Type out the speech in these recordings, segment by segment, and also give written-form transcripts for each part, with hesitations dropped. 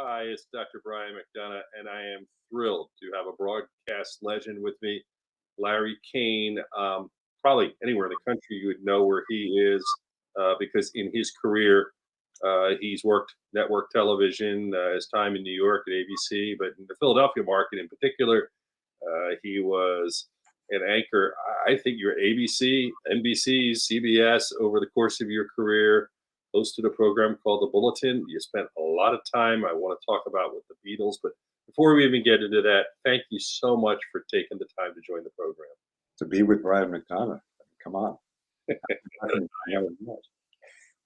Hi, it's Dr. Brian McDonough, and I am thrilled to have a broadcast legend with me, Larry Kane. Probably anywhere in the country you would know where he is because in his career, he's worked network television, his time in New York at ABC, but in the Philadelphia market in particular, he was an anchor. I think you're ABC, NBC, CBS over the course of your career. Hosted a program called The Bulletin. You spent a lot of time. I want to talk about with the Beatles, but before we even get into that, thank you so much for taking the time to join the program. To be with Brian McDonough. Come on. I can- I know it was.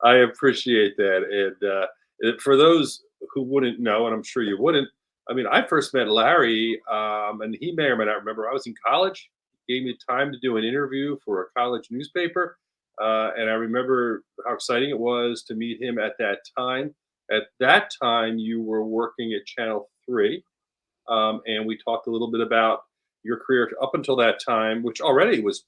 I appreciate that. And for those who wouldn't know, and I'm sure you wouldn't, I mean, I first met Larry, and he may or may not remember. I was in college. He gave me time to do an interview for a college newspaper, and I remember how exciting it was to meet him at that time. At that time, you were working at Channel 3, and we talked a little bit about your career up until that time, which already was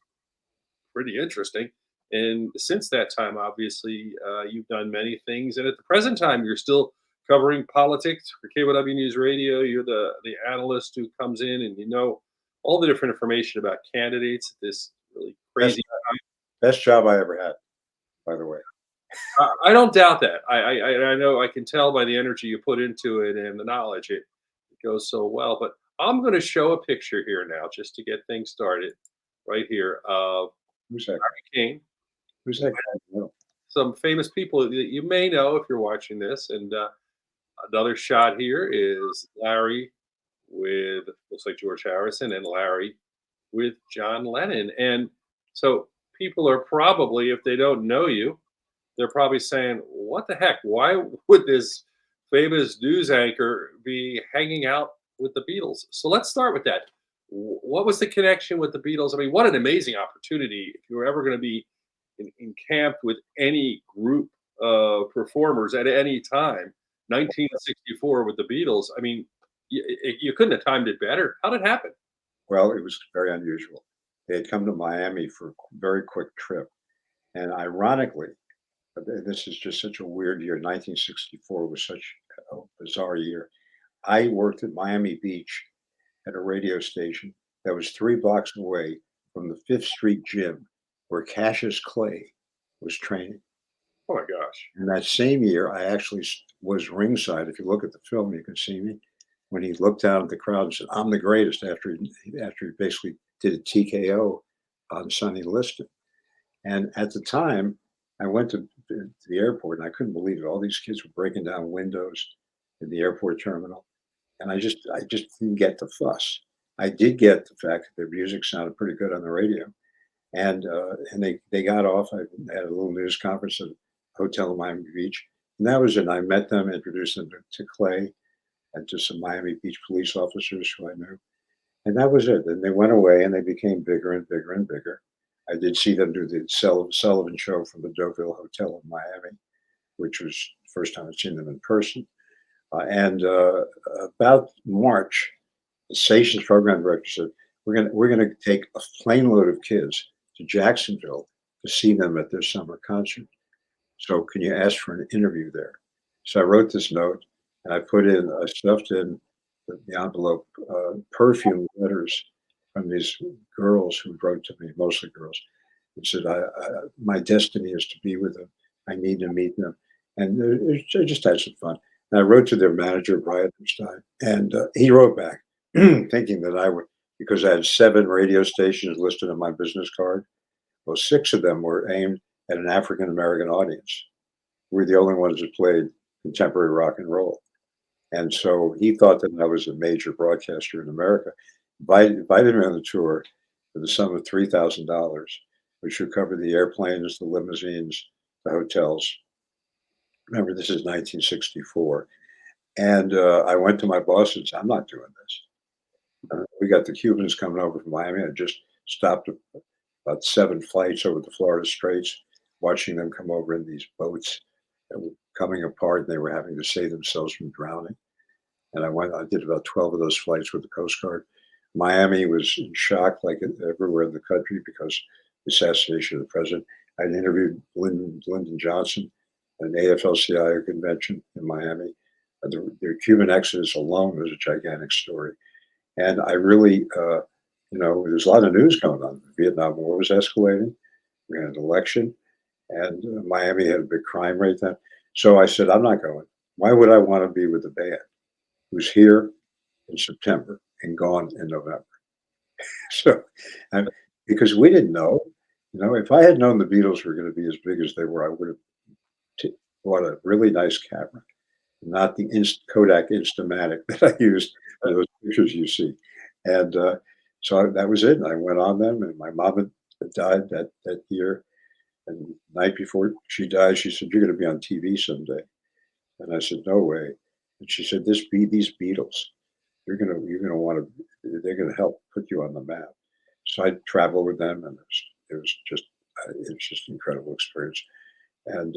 pretty interesting. And since that time, obviously, you've done many things. And at the present time, you're still covering politics for KW News Radio. You're the analyst who comes in and you know all the different information about candidates at this really Best, crazy. best job I ever had, by the way. I don't doubt that. I know I can tell by the energy you put into it and the knowledge it goes so well. But I'm going to show a picture here now just to get things started, right here of Who's that? Larry King. Who's that guy? No. Some famous people that you may know if you're watching this. And another shot here is Larry with looks like George Harrison and Larry with John Lennon. And so people are probably, if they don't know you, they're probably saying, "What the heck? Why would this famous news anchor be hanging out with the Beatles?" So let's start with that. What was the connection with the Beatles? I mean, what an amazing opportunity if you were ever going to be encamped with any group of performers at any time. 1964 with the Beatles. I mean, you couldn't have timed it better. How did it happen? Well, it was very unusual. They had come to Miami for a very quick trip. And ironically, this is just such a weird year. 1964 was such a bizarre year. I worked at Miami Beach at a radio station that was 3 blocks away from the Fifth Street gym where Cassius Clay was training. Oh my gosh. And that same year, I actually was ringside. If you look at the film, you can see me when he looked out at the crowd and said, "I'm the greatest." After he basically did a TKO on Sonny Liston. And at the time, I went to the airport and I couldn't believe it. All these kids were breaking down windows in the airport terminal, and I just didn't get the fuss. I did get the fact that their music sounded pretty good on the radio, and they got off. I had a little news conference at a hotel in Miami Beach, and that was it. I met them, introduced them to Clay and to some Miami Beach police officers who I knew, and that was it. And they went away, and they became bigger and bigger and bigger. I did see them do the Sullivan Show from the Deauville Hotel in Miami, which was the first time I'd seen them in person. And about March, the station's program director said, "We're gonna take a plane load of kids to Jacksonville to see them at their summer concert. So can you ask for an interview there?" So I wrote this note and I stuffed in the envelope perfume letters from these girls who wrote to me, mostly girls, and said, "My destiny is to be with them. I need to meet them." And I just had some fun. And I wrote to their manager, Brian Epstein, and he wrote back thinking that I would, because I had 7 radio stations listed on my business card. Well, 6 of them were aimed at an African American audience. We're the only ones that played contemporary rock and roll. And so he thought that I was a major broadcaster in America, invited me on the tour for the sum of $3,000, which would cover the airplanes, the limousines, the hotels. Remember, this is 1964. And I went to my boss and said, "I'm not doing this." We got the Cubans coming over from Miami. I just stopped about 7 flights over the Florida Straits, watching them come over in these boats that were coming apart, and they were having to save themselves from drowning. And I did about 12 of those flights with the Coast Guard. Miami was in shock, like everywhere in the country, because the assassination of the president. I interviewed Lyndon Johnson at an AFL-CIO convention in Miami. their Cuban exodus alone was a gigantic story. And I really, there's a lot of news going on. The Vietnam War was escalating. We had an election, and Miami had a big crime rate then. So I said, I'm not going. Why would I want to be with a band who's here in September and gone in November? So, and because we didn't know, if I had known the Beatles were going to be as big as they were, I would have bought a really nice camera, not the Kodak Instamatic that I used for those pictures you see. And that was it. And I went on them, and my mom had died that year. And the night before she died, she said, "You're going to be on TV someday." And I said, "No way." And she said, these Beatles, you're gonna want to. They're going to help put you on the map." So I traveled with them, and it was just an incredible experience. And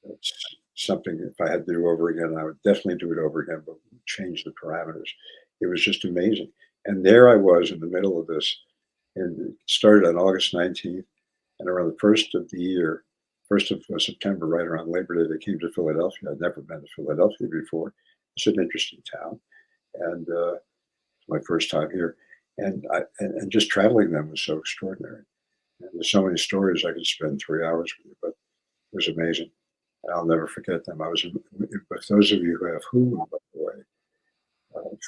it's something, if I had to do over again, I would definitely do it over again, but change the parameters. It was just amazing. And there I was in the middle of this, and it started on August 19th, and around the first of the year, 1st of September, right around Labor Day, they came to Philadelphia. I'd never been to Philadelphia before. It's an interesting town, and my first time here, and just traveling them was so extraordinary. And there's so many stories I could spend 3 hours with you, but it was amazing. I'll never forget them. With those of you who have Hulu, by the way,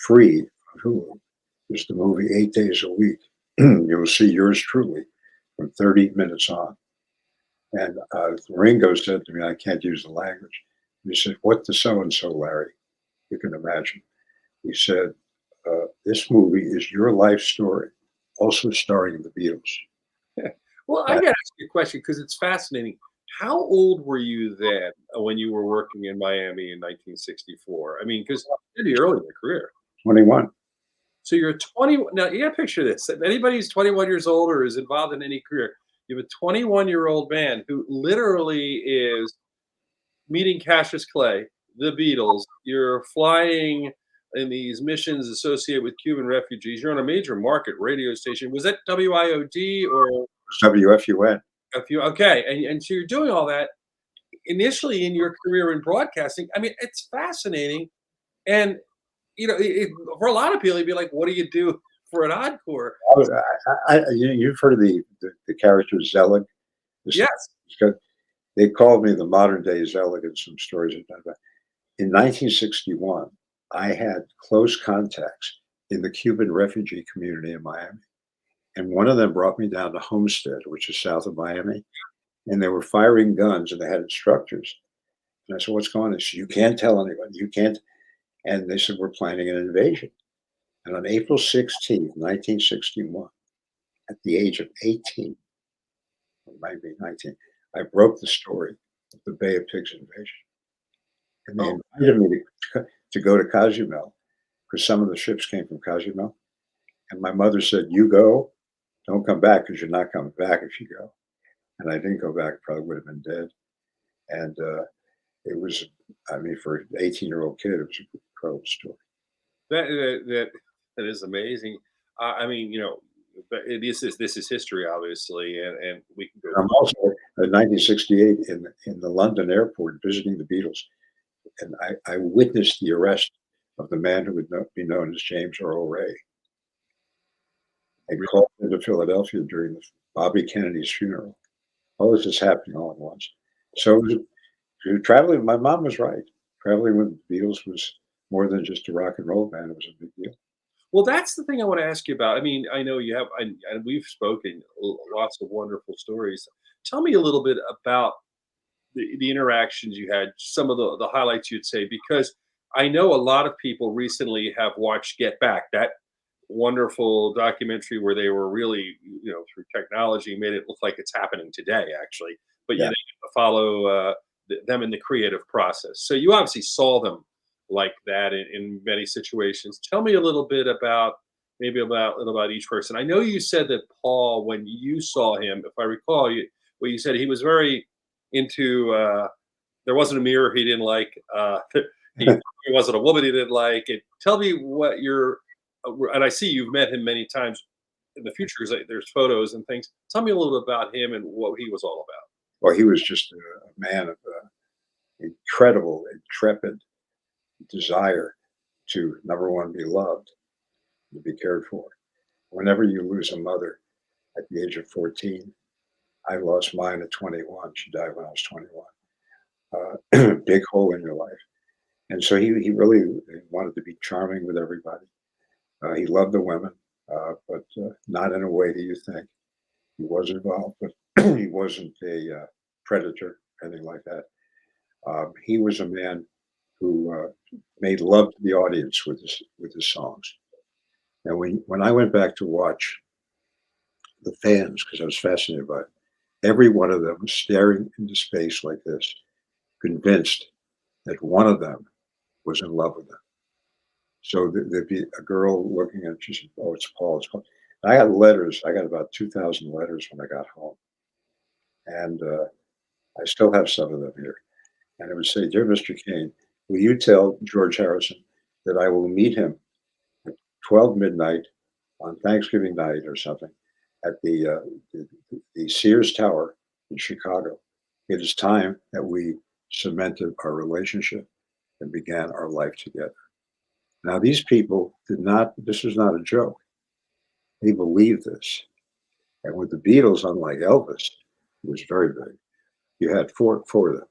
free on Hulu, is the movie 8 Days a Week. You'll see yours truly from 30 minutes on. And Ringo said to me, I can't use the language. He said, "What the so-and-so, Larry?" You can imagine. He said, "This movie is your life story, also starring the Beatles." Yeah. Well, I And got to ask you a question because it's fascinating. How old were you then when you were working in Miami in 1964? I mean, because pretty early in your career. 21. So you're 20. Now, you got to picture this. If anybody who's 21 years old or is involved in any career, you have a 21-year-old man who literally is meeting Cassius Clay, the Beatles. You're flying in these missions associated with Cuban refugees. You're on a major market radio station. Was that WIOD or WFUN. a few? Okay, and so you're doing all that initially in your career in broadcasting. I mean, it's fascinating, and for a lot of people, you'd be like, "What do you do for an encore?" You've heard of the character Zelig? This- Yes. They called me the modern day Zelig in some stories. In 1961, I had close contacts in the Cuban refugee community in Miami. And one of them brought me down to Homestead, which is south of Miami. And they were firing guns, and they had instructors. And I said, "What's going on?" They said, "You can't tell anyone. You can't." And they said, "We're planning an invasion." And on April 16th, 1961, at the age of 18, or maybe 19, I broke the story of the Bay of Pigs invasion. And they Oh, invited me to go to Cozumel because some of the ships came from Cozumel. And my mother said, "You go, don't come back because you're not coming back if you go." And I didn't go back, probably would have been dead. And it was, I mean, for an 18-year-old kid, it was an incredible story. that is amazing. I mean, but this is history, obviously, and we can go. I'm also in 1968 in the London airport visiting the Beatles. And I witnessed the arrest of the man who would be known as James Earl Ray. They called into Philadelphia during Bobby Kennedy's funeral. All this is happening all at once. So traveling, my mom was right. Traveling with the Beatles was more than just a rock and roll band. It was a big deal. Well, that's the thing I want to ask you about. I mean, I know you have, and we've spoken lots of wonderful stories. Tell me a little bit about the interactions you had, some of the highlights you'd say, because I know a lot of people recently have watched Get Back, that wonderful documentary where they were really, through technology, made it look like it's happening today, actually. But you Yeah. know, follow them in the creative process. So you obviously saw them like that in many situations. Tell me a little bit about maybe about each person. I know you said that Paul, when you saw him, if I recall, what you said, he was very into. There wasn't a mirror he didn't like. He wasn't a woman he didn't like. And tell me what your and I see you've met him many times in the future because there's photos and things. Tell me a little bit about him and what he was all Well, he was just a man of incredible, intrepid desire to, number one, be loved, to be cared for. Whenever you lose a mother at the age of 14, I lost mine at 21. She died when I was 21. Big hole in your life. And so he really wanted to be charming with everybody. He loved the women, but not in a way that you think. He was involved, but he wasn't a predator, anything like that. He was a man who made love to the audience with his songs. And when I went back to watch the fans, because I was fascinated by it, every one of them was staring into space like this, convinced that one of them was in love with them. So there'd be a girl looking at, she said, "Oh, it's Paul. It's Paul." And I got letters. I got about 2,000 letters when I got home, and I still have some of them here. And it would say, "Dear Mr. Kane, will you tell George Harrison that I will meet him at 12 midnight on Thanksgiving night or something at the Sears Tower in Chicago. It is time that we cemented our relationship and began our life together." Now, these people did not, this was not a joke. They believed this. And with the Beatles, unlike Elvis, it was very big. You had four of them.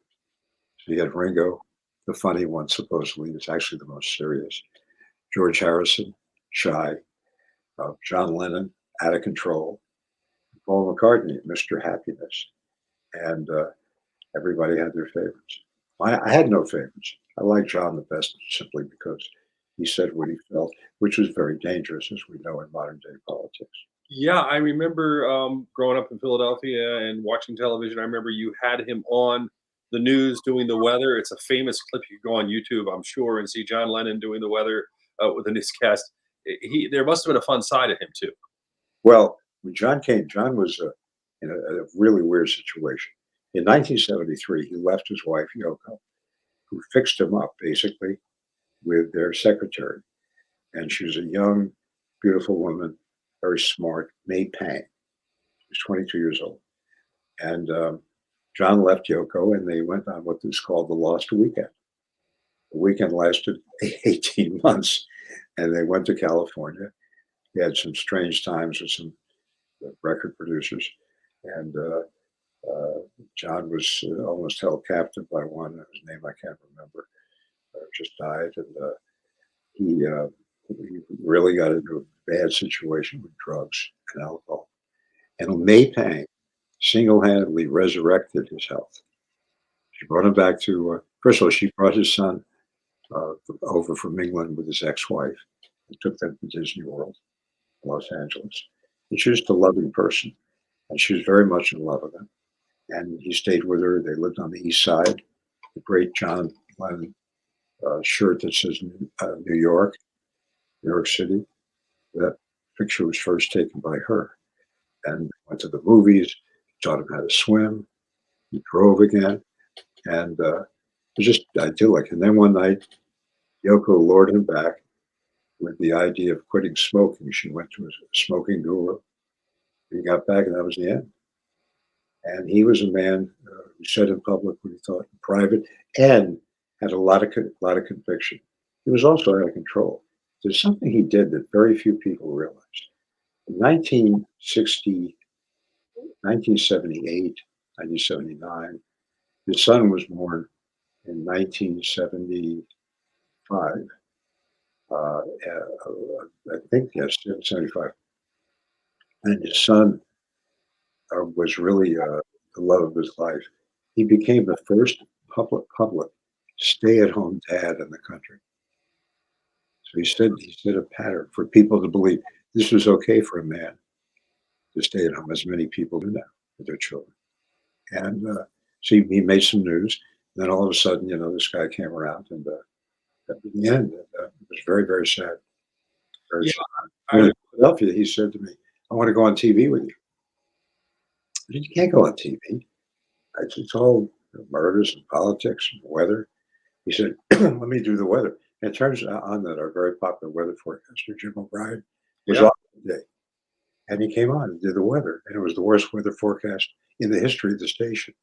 So you had Ringo, the funny one, supposedly, is actually the most serious. George Harrison, shy. John Lennon, out of control. Paul McCartney, Mr. Happiness. And everybody had their favorites. I had no favorites. I liked John the best simply because he said what he felt, which was very dangerous, as we know in modern day politics. Yeah, I remember growing up in Philadelphia and watching television. I remember you had him on the news doing the weather. It's a famous clip. You can go on YouTube, I'm sure, and see John Lennon doing the weather with a newscast. There must have been a fun side of him too. Well, when John came, John was in a really weird situation. In 1973, he left his wife, Yoko, who fixed him up basically with their secretary. And she was a young, beautiful woman, very smart, May Pang. She was 22 years old. And John left Yoko and they went on what is called the Lost Weekend. The weekend lasted 18 months and they went to California. He had some strange times with some record producers. And John was almost held captive by one whose name I can't remember, just died. And he really got into a bad situation with drugs and alcohol. And May Pang single-handedly resurrected his health. She brought him back to, first of all, she brought his son over from England with his ex-wife and took them to Disney World, Los Angeles. And she was just a loving person. And she was very much in love with him. And he stayed with her. They lived on the East Side. The great John Lennon shirt that says New York, New York City. That picture was first taken by her. And went to the movies, taught him how to swim. He drove again. And it was just idyllic. And then one night, Yoko lured him back with the idea of quitting smoking. She went to a smoking guru. He got back, and that was the end. And he was a man who said in public what he thought in private, and had a lot of conviction. He was also out of control. There's something he did that very few people realize. In 1978, 1979, his son was born in 1975. I think, yes, 75. And his son was really the love of his life. He became the first public stay-at-home dad in the country. So he set a pattern for people to believe this was okay for a man to stay at home, as many people do now with their children. And so he made some news. Then all of a sudden, this guy came around, and in the end, it was very, very sad. Very sad. And in Philadelphia, he said to me, "I want to go on TV with you." I said, "You can't go on TV. It's all murders and politics and weather." He said, "Let me do the weather." And it turns on that our very popular weather forecaster, Jim O'Brien, was off today. And he came on and did the weather. And it was the worst weather forecast in the history of the station.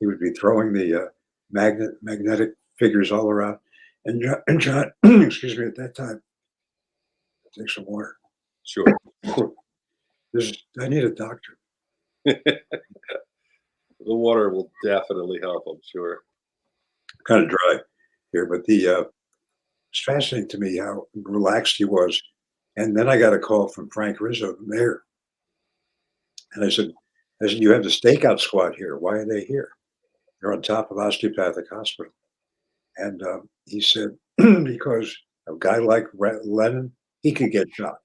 He would be throwing the magnetic figures all around. And John, excuse me, at that time, take some water. Sure. I need a doctor. The water will definitely help, I'm sure. Kind of dry here, but it's fascinating to me how relaxed he was. And then I got a call from Frank Rizzo, the mayor, and I said, you have the stakeout squad here. Why are they here? They're on top of osteopathic hospital. And he said, because a guy like Lennon, he could get shot.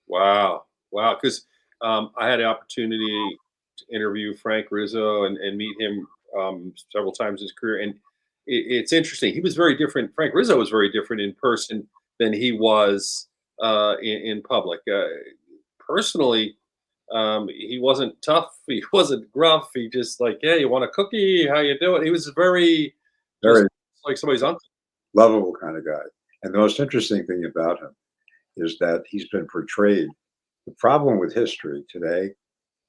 Wow. Wow. Because I had the opportunity to interview Frank Rizzo and meet him several times in his career. And it's interesting. He was very different. Frank Rizzo was very different in person than he was in public. Personally, he wasn't tough. He wasn't gruff. He just like, yeah, you want a cookie? How you doing? He was very just Very like somebody's uncle. lovable kind of guy. And the most interesting thing about him is that he's been portrayed. The problem with history today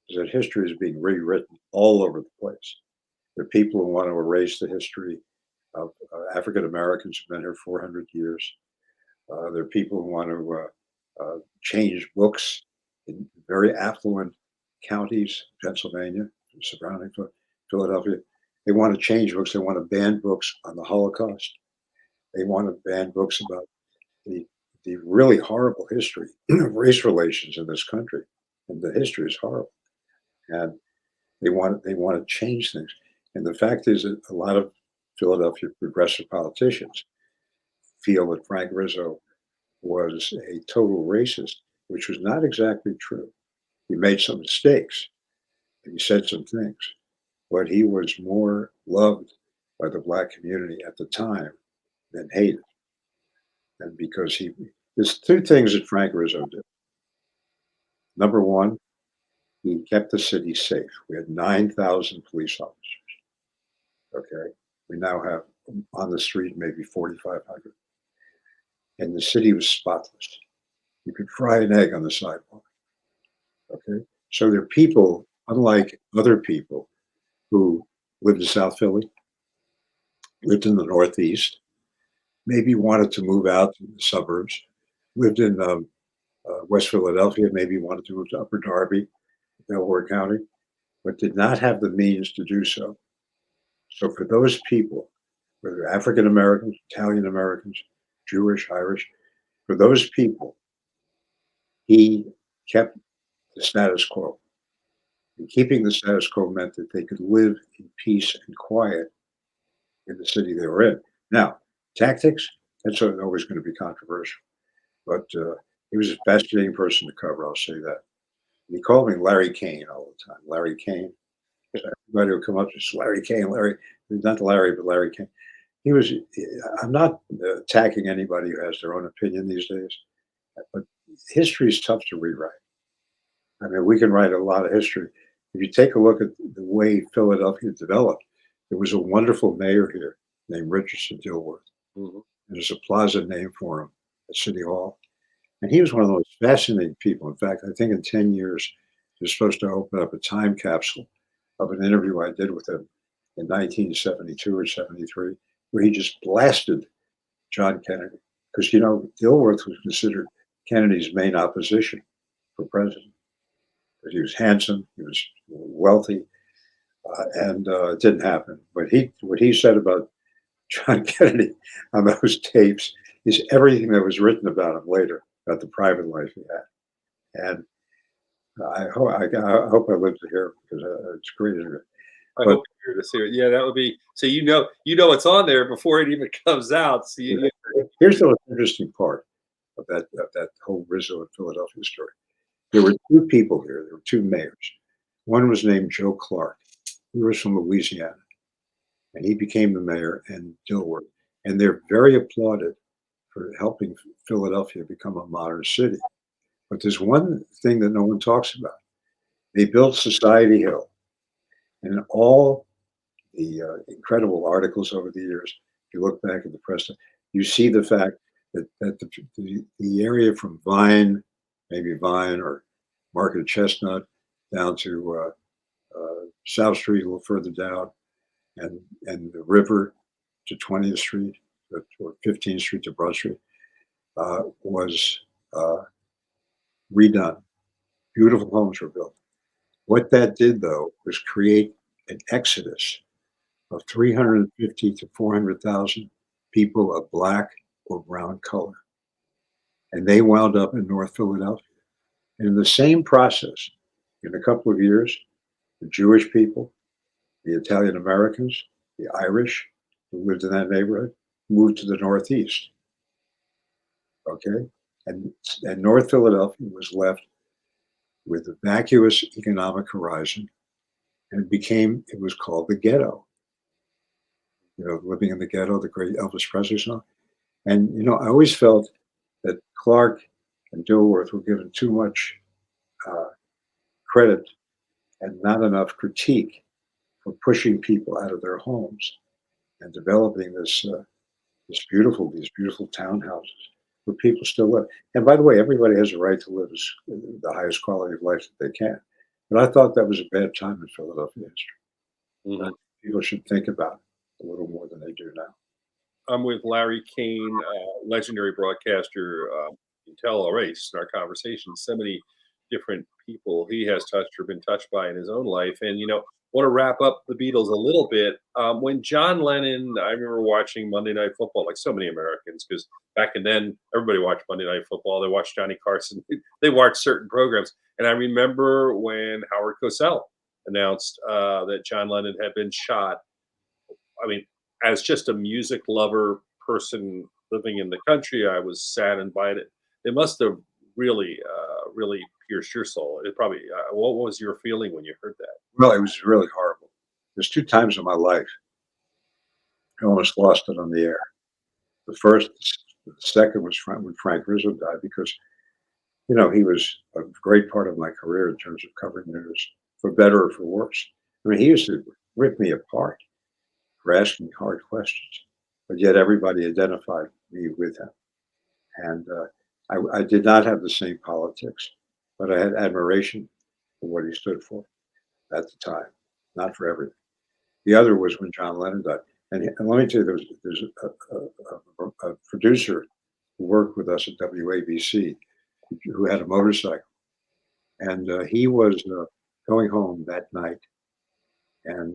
is that history is being rewritten all over the place. There are people who want to erase the history of African Americans who've been here 400 years. There are people who want to change books in very affluent counties, Pennsylvania, surrounding Philadelphia. They want to change books. They want to ban books on the Holocaust. They want to ban books about the the really horrible history of race relations in this country, and the history is horrible. And they want to change things. And the fact is that a lot of Philadelphia progressive politicians feel that Frank Rizzo was a total racist, which was not exactly true. He made some mistakes and he said some things, but he was more loved by the black community at the time than hated. And because there's two things that Frank Rizzo did. Number one, he kept the city safe. We had 9,000 police officers. Okay. We now have on the street maybe 4,500. And the city was spotless. You could fry an egg on the sidewalk. Okay. So there are people, unlike other people who lived in South Philly, lived in the Northeast, maybe wanted to move out to the suburbs, lived in West Philadelphia, maybe wanted to move to Upper Darby, Delaware County, but did not have the means to do so. So for those people, whether African Americans, Italian Americans, Jewish, Irish, for those people, he kept the status quo. And keeping the status quo meant that they could live in peace and quiet in the city they were in. Now, tactics, that's always going to be controversial, but he was a fascinating person to cover, I'll say that. And he called me Larry Kane all the time. Larry Kane. Everybody would come up to Larry Kane, Larry, not Larry, but Larry Kane. He was, I'm not attacking anybody who has their own opinion these days, but history is tough to rewrite. I mean, we can write a lot of history. If you take a look at the way Philadelphia developed, there was a wonderful mayor here named Richardson Dilworth. Mhm. And there's a plaza named for him at City Hall. And he was one of the most fascinating people. In fact, I think in 10 years, they're supposed to open up a time capsule of an interview I did with him in 1972 or 73, where he just blasted John Kennedy. Because, Dilworth was considered Kennedy's main opposition for president. Because he was handsome, he was wealthy, and it didn't happen. But what he said about John Kennedy on those tapes is everything that was written about him later, about the private life he had. And I hope I live to hear it because it's great. I But hope you're here to see it. Yeah, that would be so. You know it's on there before it even comes out. So here's the most interesting part of that whole Rizzo and Philadelphia story. There were two people here. There were two mayors. One was named Joe Clark. He was from Louisiana, and he became the mayor in Dilworth. And they're very applauded for helping Philadelphia become a modern city. But there's one thing that no one talks about. They built Society Hill, and in all the incredible articles over the years, if you look back at the press, you see the fact that the area from Vine, maybe Vine or Market of Chestnut, down to South Street a little further down, and the river to 20th Street, or 15th Street to Broad Street, was redone. Beautiful homes were built. What that did, though, was create an exodus of 350 to 400,000 people of black or brown color. And they wound up in North Philadelphia. And in the same process, in a couple of years, the Jewish people, the Italian Americans, the Irish who lived in that neighborhood moved to the Northeast. Okay. And North Philadelphia was left with a vacuous economic horizon, and it was called the ghetto. Living in the ghetto, the great Elvis Presley song. And, I always felt that Clark and Dilworth were given too much credit and not enough critique for pushing people out of their homes and developing these beautiful townhouses where people still live. And by the way, everybody has a right to live the highest quality of life that they can. But I thought that was a bad time in Philadelphia history. Mhm. People should think about it a little more than they do now. I'm with Larry Kane, legendary broadcaster. You can tell already just in our conversation, so many different people he has touched or been touched by in his own life. And want to wrap up the Beatles a little bit. When John Lennon, I remember watching Monday Night Football, like so many Americans, because back in then everybody watched Monday Night Football. They watched Johnny Carson. They watched certain programs. And I remember when Howard Cosell announced that John Lennon had been shot. I mean, as just a music lover person living in the country, I was saddened by it. It must have really pierced your soul. It probably. What was your feeling when you heard that? Well, it was really horrible. There's two times in my life I almost lost it on the air. The second was when Frank Rizzo died, because he was a great part of my career in terms of covering news, for better or for worse. I mean, he used to rip me apart for asking hard questions, but yet everybody identified me with him. And I did not have the same politics, but I had admiration for what he stood for at the time, not for everything. The other was when John Lennon died. And let me tell you, there's a producer who worked with us at WABC who had a motorcycle. And he was going home that night, and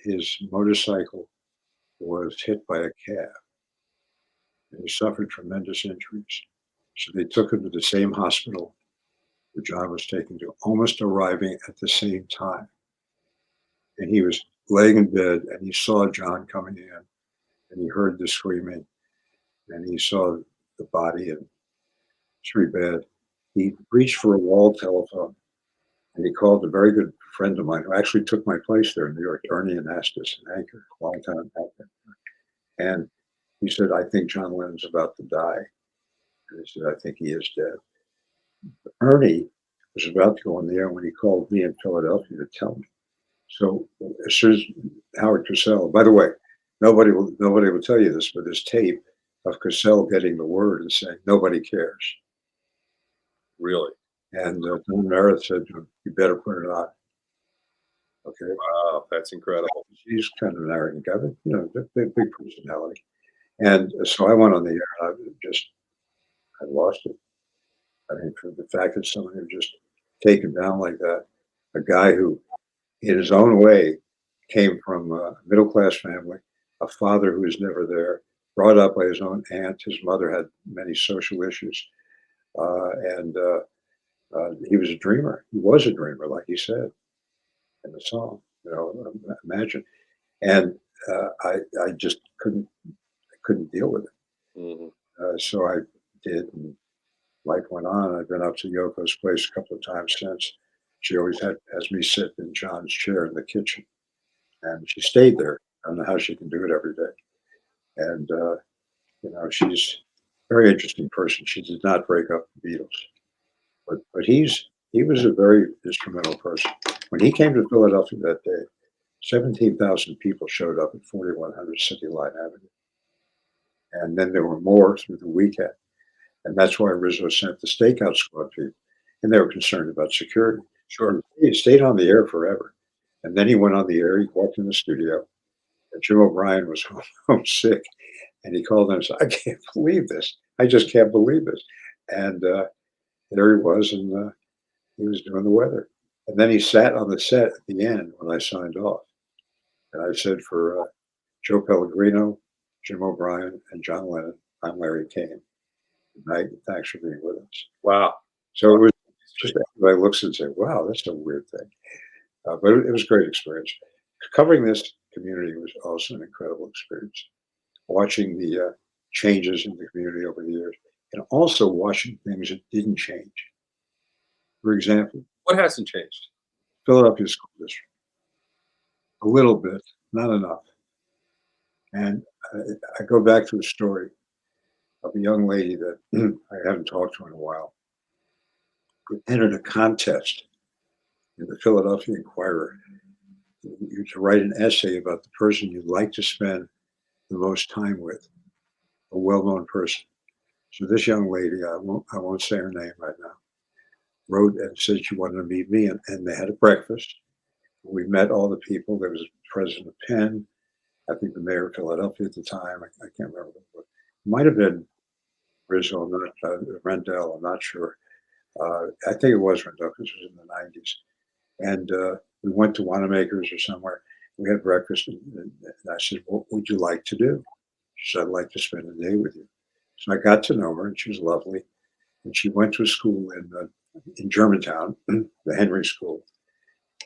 his motorcycle was hit by a cab, and he suffered tremendous injuries. So they took him to the same hospital where John was taken to, almost arriving at the same time. And he was laying in bed, and he saw John coming in, and he heard the screaming, and he saw the body, and it's really bad. He reached for a wall telephone, and he called a very good friend of mine who actually took my place there in New York, Ernie Anastas, an anchor, longtime anchor. And he said, "I think John Lennon's about to die." And he said, "I think he is dead." Ernie was about to go on the air when he called me in Philadelphia to tell me. So as soon as Howard Cosell, by the way, nobody will tell you this, but there's tape of Cosell getting the word and saying, "Nobody cares." Really? And Don Meredith said, "You better put it on." Okay. Wow, that's incredible. He's kind of an arrogant guy, but big personality. And so I went on the air, and I lost it. I mean, for the fact that someone had just taken down like that, a guy who, in his own way, came from a middle class family, a father who was never there, brought up by his own aunt. His mother had many social issues, and he was a dreamer. He was a dreamer, like he said in the song. Imagine. And I just couldn't deal with it. Mhm. So I did, and life went on. I've been up to Yoko's place a couple of times since. She always has me sit in John's chair in the kitchen, and she stayed there. I don't know how she can do it every day. And she's a very interesting person. She did not break up the Beatles, but he was a very instrumental person. When he came to Philadelphia that day, 17,000 people showed up at 4100 City Line Avenue, and then there were more through the weekend. And that's why Rizzo sent the stakeout squad people, and they were concerned about security. Sure. He stayed on the air forever, and then he went on the air. He walked in the studio, and Jim O'Brien was home sick, And he called in and said, "I can't believe this. I just can't believe this." And there he was, and he was doing the weather. And then he sat on the set at the end when I signed off. And I said, "For Joe Pellegrino, Jim O'Brien, and John Lennon, I'm Larry Kane. Good night, and thanks for being with us." Wow. So it was just everybody looks and say, "Wow, that's a weird thing." But it was a great experience. Covering this community was also an incredible experience. Watching the changes in the community over the years, and also watching things that didn't change. For example, What hasn't changed? Philadelphia School District, a little bit, not enough. And I go back to a story of a young lady that I haven't talked to in a while, who entered a contest in the Philadelphia Inquirer. You to write an essay about the person you'd like to spend the most time with, a well-known person. So this young lady, I won't say her name right now, wrote and said she wanted to meet me, and they had a breakfast. We met all the people. There was President Penn, I think the mayor of Philadelphia at the time. I can't remember. But it might have been Rizzo, not Rendell. I'm not sure. I think it was Rendell because it was in the 90s. And we went to Wanamaker's or somewhere. We had breakfast, and I said, "What would you like to do?" She said, "I'd like to spend a day with you." So I got to know her, and she was lovely. And she went to a school in Germantown, the Henry School,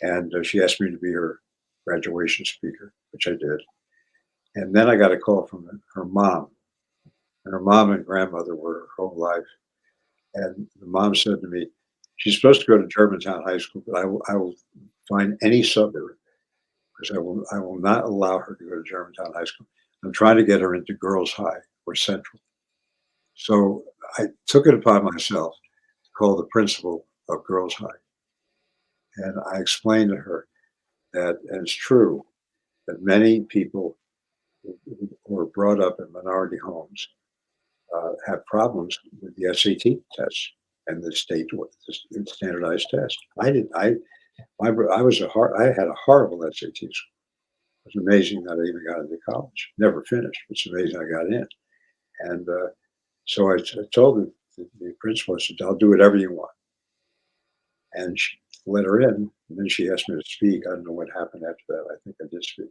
and she asked me to be her graduation speaker, which I did. And then I got a call from her mom, and her mom and grandmother were her whole life. And the mom said to me, "She's supposed to go to Germantown High School, but I will find any suburb because I will not allow her to go to Germantown High School. I'm trying to get her into Girls High or Central." So I took it upon myself to call the principal of Girls High, and I explained to her that, and it's true, that many people who were brought up in minority homes have problems with the SAT test and the the standardized test. I did. I was I had a horrible SAT score. It was amazing that I even got into college. Never finished. It's amazing I got in. And so I told the principal, I said, "I'll do whatever you want." And she let her in. And then she asked me to speak. I don't know what happened after that. I think I did speak.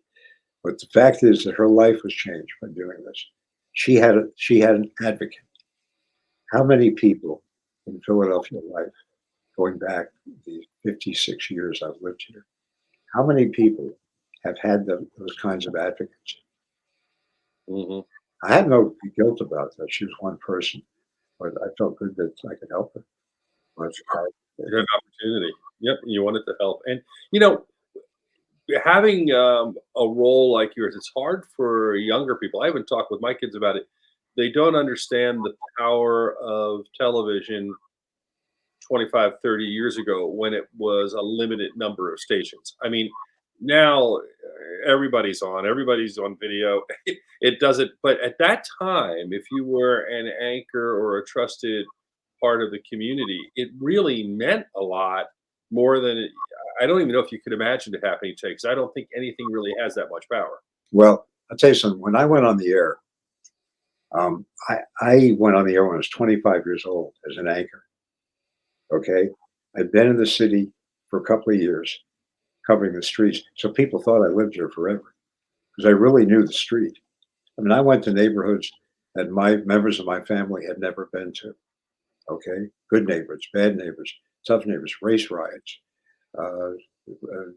But the fact is that her life was changed by doing this. She had an advocate. How many people in Philadelphia life, going back the 56 years I've lived here, how many people have had those kinds of advocates? Hmm. I had no guilt about that. She was one person, but I felt good that I could help her. But You had an opportunity. Yep, you wanted to help, and you know, having a role like yours, it's hard for younger people. I haven't talked with my kids about it. They don't understand the power of television 25, 30 years ago when it was a limited number of stations. I mean, now everybody's on video. It doesn't, but at that time, if you were an anchor or a trusted part of the community, it really meant a lot more than I don't even know if you could imagine it happening today because I don't think anything really has that much power. well, I'll tell you something. When I went on the air, I went on the air when I was 25 years old as an anchor. Okay, I'd been in the city for a couple of years, covering the streets, so people thought I lived here forever because I really knew the street. I mean, I went to neighborhoods that my members of my family had never been to. Okay, good neighbors, bad neighbors, tough neighbors, race riots, uh, uh,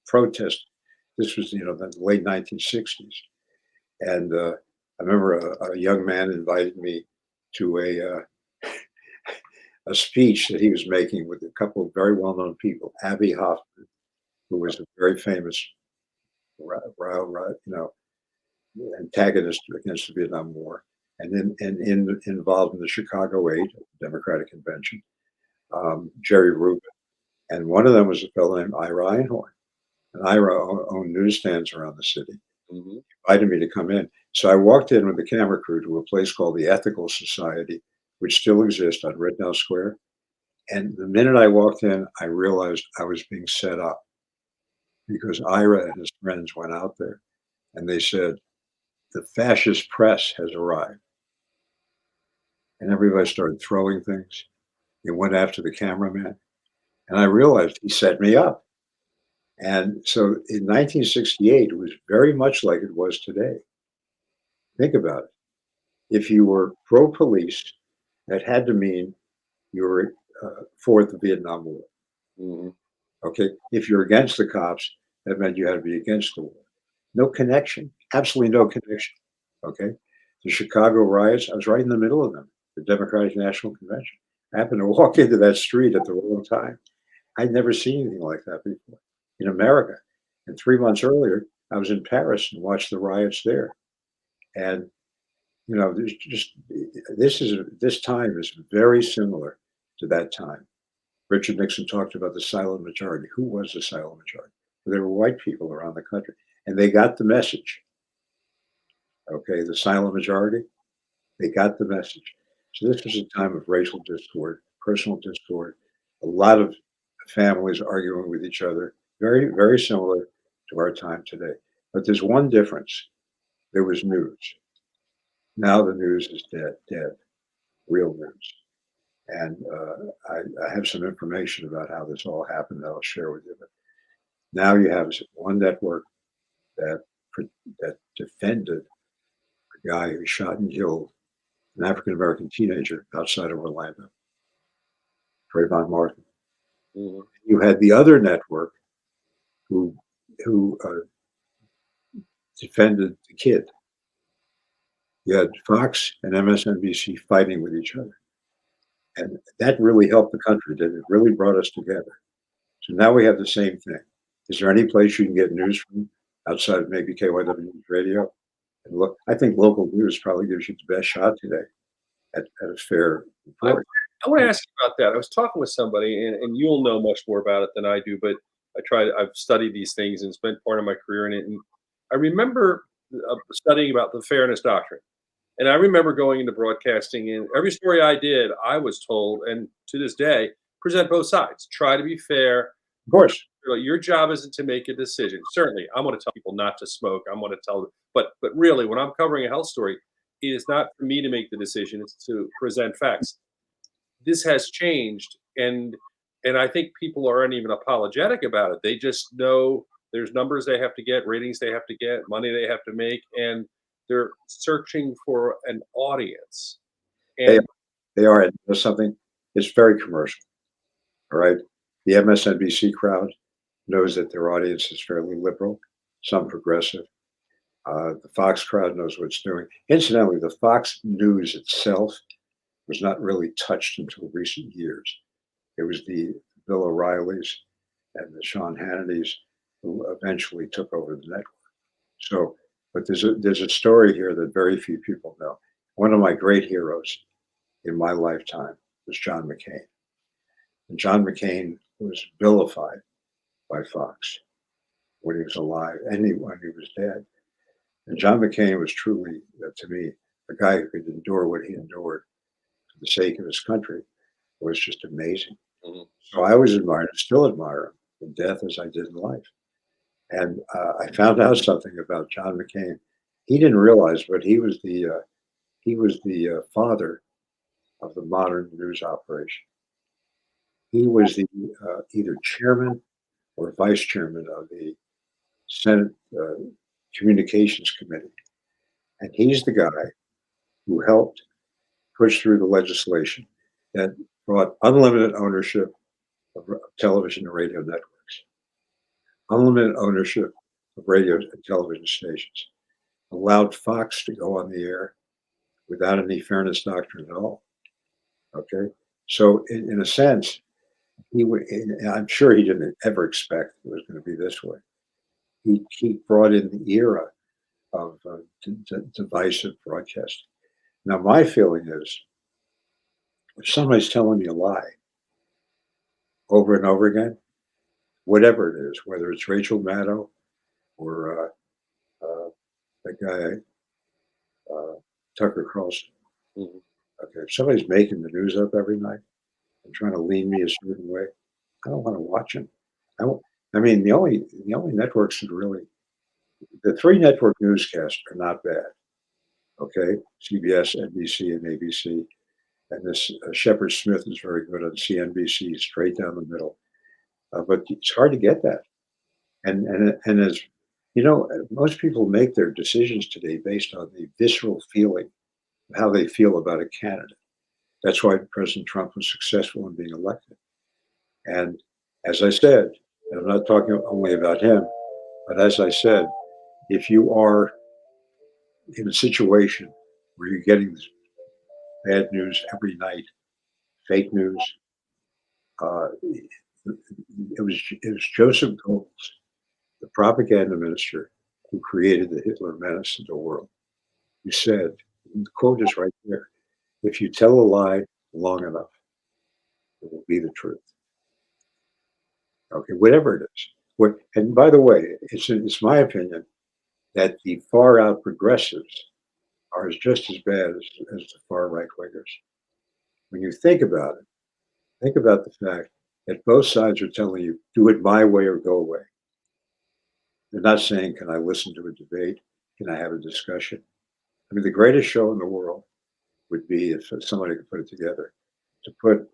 protest. This was, the late 1960s, and I remember a young man invited me to a speech that he was making with a couple of very well-known people, Abby Hoffman, who was a very famous, antagonist against the Vietnam War, and involved in the Chicago 8 Democratic Convention, Jerry Rubin, and one of them was a fellow named Ira Einhorn. And Ira owned newsstands around the city. Hmm. Invited me to come in. So I walked in with the camera crew to a place called the Ethical Society, which still exists on Rittenhouse Square. And the minute I walked in, I realized I was being set up because Ira and his friends went out there and they said, the fascist press has arrived, and everybody started throwing things. They went after the cameraman, and I realized he set me up. And so in 1968, it was very much like it was today. Think about it. If you were pro-police, that had to mean you were for the Vietnam War. Mhm. Okay. If you're against the cops, that meant you had to be against the war. No connection. Absolutely no connection. Okay. The Chicago riots, I was right in the middle of them, the Democratic National Convention. I happened to walk into that street at the wrong time. I'd never seen anything like that before in America. And 3 months earlier, I was in Paris and watched the riots there. And there's just this time is very similar to that time. Richard Nixon talked about the silent majority. Who was the silent majority? There were white people around the country, and they got the message. Okay, the silent majority, they got the message. So this was a time of racial discord, personal discord, a lot of families arguing with each other, very, very similar to our time today. But there's one difference. There was news. Now the news is dead, real news. And I have some information about how this all happened that I'll share with you. But now you have one network that that defended a guy who shot and killed an African American teenager outside of Orlando, Trayvon Martin. Mhm. You had the other network who defended the kid. You had Fox and MSNBC fighting with each other, and that really helped the country. Did it really brought us together? So now we have the same thing. Is there any place you can get news from outside of maybe KYW News Radio? And look, I think local news probably gives you the best shot today at a fair I report. I wanna ask you about that. I was talking with somebody, and you'll know much more about it than I do, but I've studied these things and spent part of my career in it, and I remember, studying about the fairness doctrine, and I remember going into broadcasting, and every story I did, I was told, and to this day, present both sides. Try to be fair. Of course, Your job isn't to make a decision. Certainly, I'm gonna tell people not to smoke. I'm gonna tell them, but really, when I'm covering a health story, it is not for me to make the decision. It's to present facts. This has changed, and I think people aren't even apologetic about it. They just know there's numbers they have to get, ratings they have to get, money they have to make, and they're searching for an audience. they And they are. And there's something. It's very commercial. All right. The MSNBC crowd knows that their audience is fairly liberal, some progressive. The Fox crowd knows what it's doing. Incidentally, the Fox News itself was not really touched until recent years. It was the Bill O'Reillys and the Sean Hannitys who eventually took over the network. So, but there's a story here that very few people know. One of my great heroes in my lifetime was John McCain. And John McCain was vilified by Fox when he was alive and when he was dead. And John McCain was truly, to me, a guy who could endure what he endured for the sake of his country. It was just amazing. mhm, So I always admired and still admire him in death as I did in life. And I found out something about John McCain. He didn't realize, but he was the father of the modern news operation. He was the either chairman or vice chairman of the Senate Communications Committee, and he's the guy who helped push through the legislation that brought unlimited ownership of television and radio networks, unlimited ownership of radio and television stations, allowed Fox to go on the air without any fairness doctrine at all. Okay. So, in a sense, and I'm sure he didn't ever expect it was going to be this way. He brought in the era of divisive broadcasting. Now, my feeling is if somebody's telling me a lie over and over again, whatever it is, whether it's Rachel Maddow or that guy, Tucker Carlson, mhm. okay, if somebody's making the news up every night and trying to lean me a certain way, I don't want to watch them. I, don't, I mean, the only networks that really, the three network newscasts are not bad. Okay, CBS, NBC, and ABC. And this Shepard Smith is very good on CNBC, straight down the middle. But it's hard to get that. And as you know, most people make their decisions today based on the visceral feeling of how they feel about a candidate. That's why President Trump was successful in being elected. And as I said, and I'm not talking only about him, but as I said, if you are in a situation where you're getting bad news every night, fake news, it was Joseph Goebbels, the propaganda minister who created the Hitler menace in the world, who said, and the quote is right there, if you tell a lie long enough, it will be the truth. Okay, whatever it is. And by the way, it's my opinion that the far out progressives are just as bad as the far right wingers. When you think about the fact that both sides are telling you, do it my way or go away. They're not saying, can I listen to a debate? Can I have a discussion? I mean, the greatest show in the world would be if somebody could put it together to put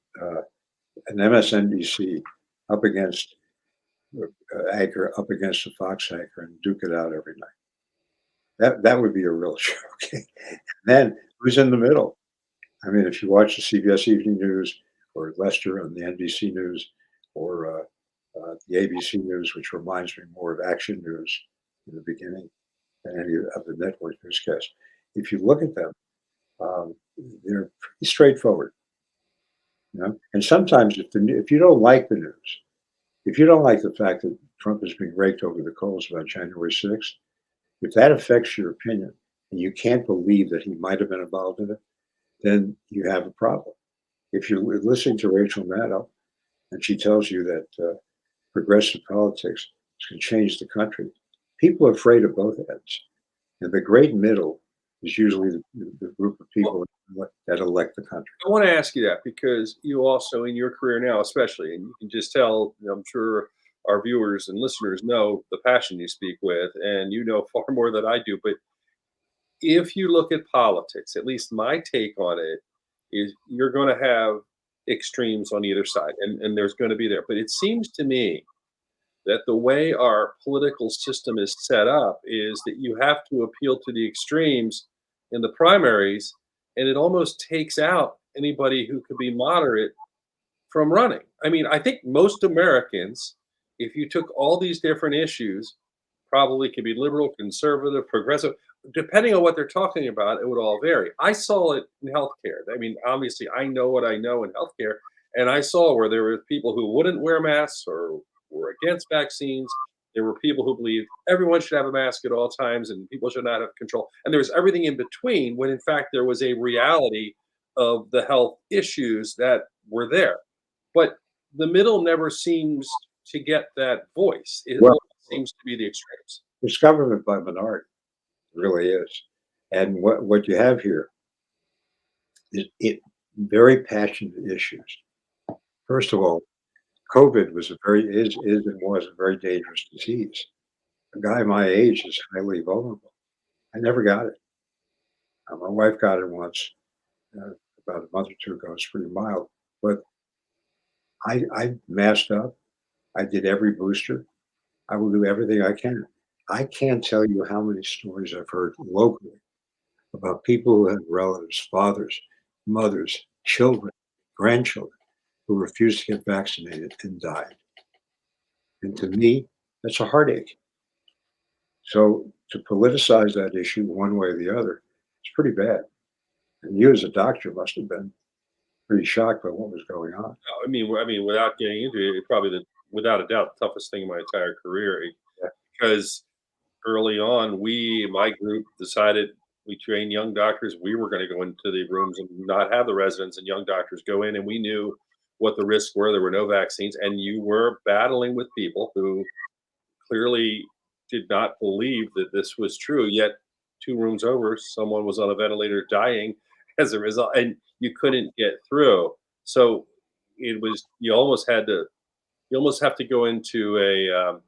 an MSNBC up against anchor up against a Fox anchor and duke it out every night. That would be a real show. Okay, then who's in the middle? I mean, if you watch the CBS Evening News or Lester on the NBC News or the ABC News, which reminds me more of Action News in the beginning than any of the network newscasts. If you look at them, um, they're pretty straightforward. You know, and sometimes if you don't like the news, if you don't like the fact that Trump is being raked over the coals about January 6th, if that affects your opinion and you can't believe that he might have been involved in it, then you have a problem. If you're listening to Rachel Maddow and she tells you that progressive politics can change the country, people are afraid of both ends. And the great middle is usually the group of Well, people that elect the country. I want to ask you that because you also, in your career now, especially, and you can just tell, I'm sure our viewers and listeners know the passion you speak with, and you know far more than I do. But if you look at politics, at least my take on it is you're going to have extremes on either side, and there's going to be there. But it seems to me that the way our political system is set up is that you have to appeal to the extremes in the primaries, and it almost takes out anybody who could be moderate from running. I mean, I think most Americans, if you took all these different issues, probably could be liberal, conservative, progressive, depending on what they're talking about, it would all vary. I saw it in healthcare. I mean, obviously, I know what I know in healthcare, and I saw where there were people who wouldn't wear masks or were against vaccines. There were people who believed everyone should have a mask at all times and people should not have control. And there was everything in between when, in fact, there was a reality of the health issues that were there. But the middle never seems to get that voice. It Well, always seems to be the extremes. it's government by minority, it really is. And what you have here is very passionate issues. First of all, COVID was is and was a very dangerous disease. A guy my age is highly vulnerable. I never got it. My wife got it once uh, about a month or two ago. It's pretty mild, but I masked up. I did every booster. I will do everything I can. I can't tell you how many stories I've heard locally about people who had relatives, fathers, mothers, children, grandchildren who refused to get vaccinated and died. And to me, that's a heartache. So to politicize that issue one way or the other, it's pretty bad. And you as a doctor must have been pretty shocked by what was going on. I mean, without getting into it, probably without a doubt, the toughest thing in my entire career, Yeah. because early on, my group, decided we train young doctors. We were going to go into the rooms and not have the residents and young doctors go in, and we knew what the risks were. There were no vaccines, and you were battling with people who clearly did not believe that this was true. Yet, two rooms over, someone was on a ventilator dying as a result, and you couldn't get through. So it was you almost have to go into a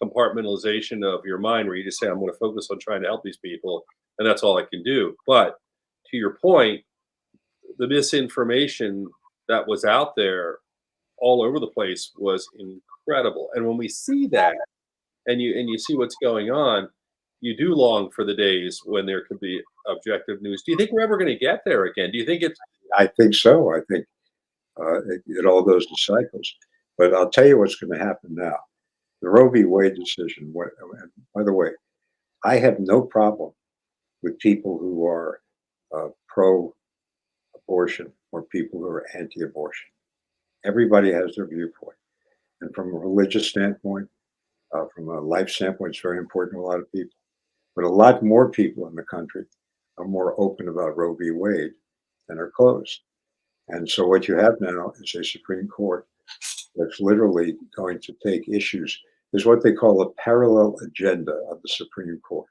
compartmentalization of your mind where you just say, I'm going to focus on trying to help these people. and that's all I can do. But to your point, the misinformation that was out there all over the place was incredible. And when we see that, and you see what's going on, you do long for the days when there could be objective news. Do you think we're ever going to get there again? Do you think it's I think so. I think it all goes in cycles. But I'll tell you what's going to happen now. The Roe v. Wade decision. And by the way, I have no problem with people who are pro-abortion or people who are anti-abortion. Everybody has their viewpoint, and from a religious standpoint, from a life standpoint, it's very important to a lot of people. But a lot more people in the country are more open about Roe v. Wade than are closed. And so what you have now is a Supreme Court that's literally going to take issues. There's what they call a parallel agenda of the Supreme Court.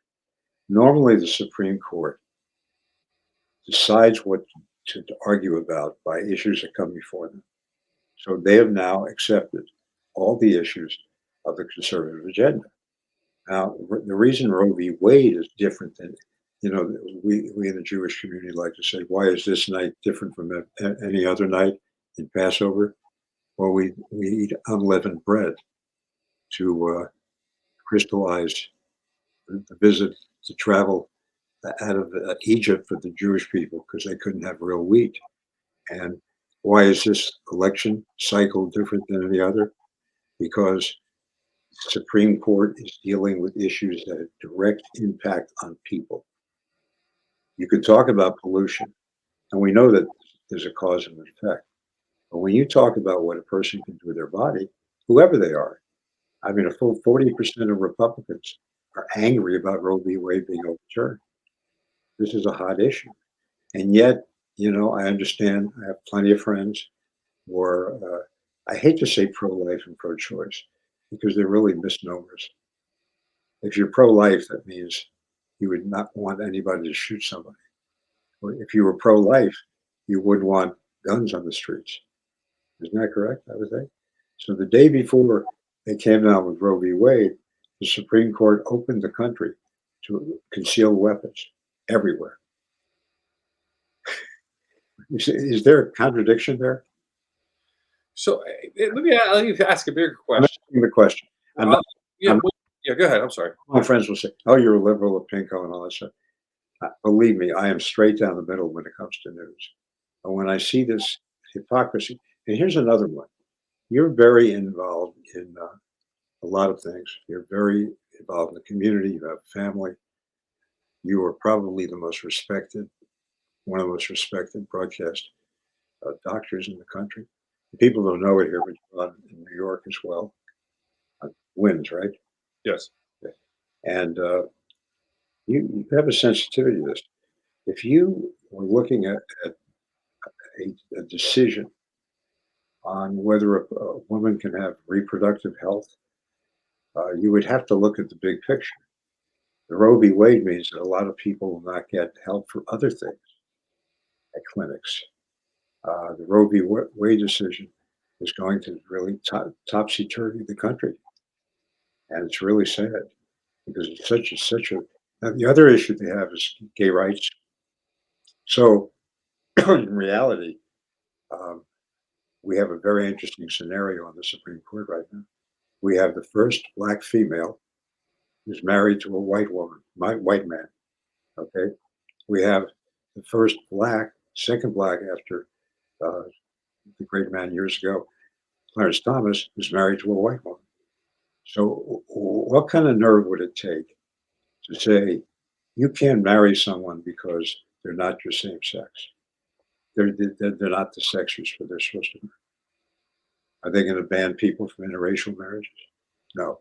Normally, the Supreme Court decides what to argue about by issues that come before them. So they have now accepted all the issues of the conservative agenda. Now, the reason Roe v. Wade is different than, we in the Jewish community like to say, why is this night different from any other night in Passover? Well, we eat unleavened bread to crystallize the visit to travel out of Egypt for the Jewish people because they couldn't have real wheat. And why is this election cycle different than any other? Because the Supreme Court is dealing with issues that have direct impact on people. You could talk about pollution, and we know that there's a cause and effect. But when you talk about what a person can do with their body, whoever they are, I mean, a full 40% of Republicans are angry about Roe v. Wade being overturned. This is a hot issue. And yet, I understand, I have plenty of friends who are, I hate to say pro-life and pro-choice because they're really misnomers. If you're pro-life, that means you would not want anybody to shoot somebody. Or if you were pro-life, you wouldn't want guns on the streets. Isn't that correct? I would think. So the day before they came out with Roe v. Wade, the Supreme Court opened the country to concealed weapons everywhere. Is there a contradiction there? so? Let me ask a bigger I'm question. asking the question. Yeah, I'm- yeah. Go ahead. I'm sorry. My friends will say, "Oh, you're a liberal, a pinko, and all that stuff." Believe me, I am straight down the middle when it comes to news. And when I see this hypocrisy, and here's another one: you're very involved in a lot of things. You're very involved in the community. You have family. You are probably one of the most respected broadcast doctors in the country. People don't know it here, but you're on in New York as well. Wins, right? Yes. And you have a sensitivity to this. If you were looking at a decision on whether a woman can have reproductive health, you would have to look at the big picture. The Roe v. Wade means that a lot of people will not get help for other things at clinics. The Roe v. Wade decision is going to really topsy-turvy the country. And it's really sad because it's such a. Now the other issue they have is gay rights. So in reality, um, we have a very interesting scenario on the Supreme Court right now. We have the first black female who's married to a white woman, white man. Okay, we have the first second black after uh, the great man years ago, Clarence Thomas, who's married to a white woman. So, what kind of nerve would it take to say you can't marry someone because they're not your same sex? They're not the sex they're supposed to be. Are they going to ban people from interracial marriages? No.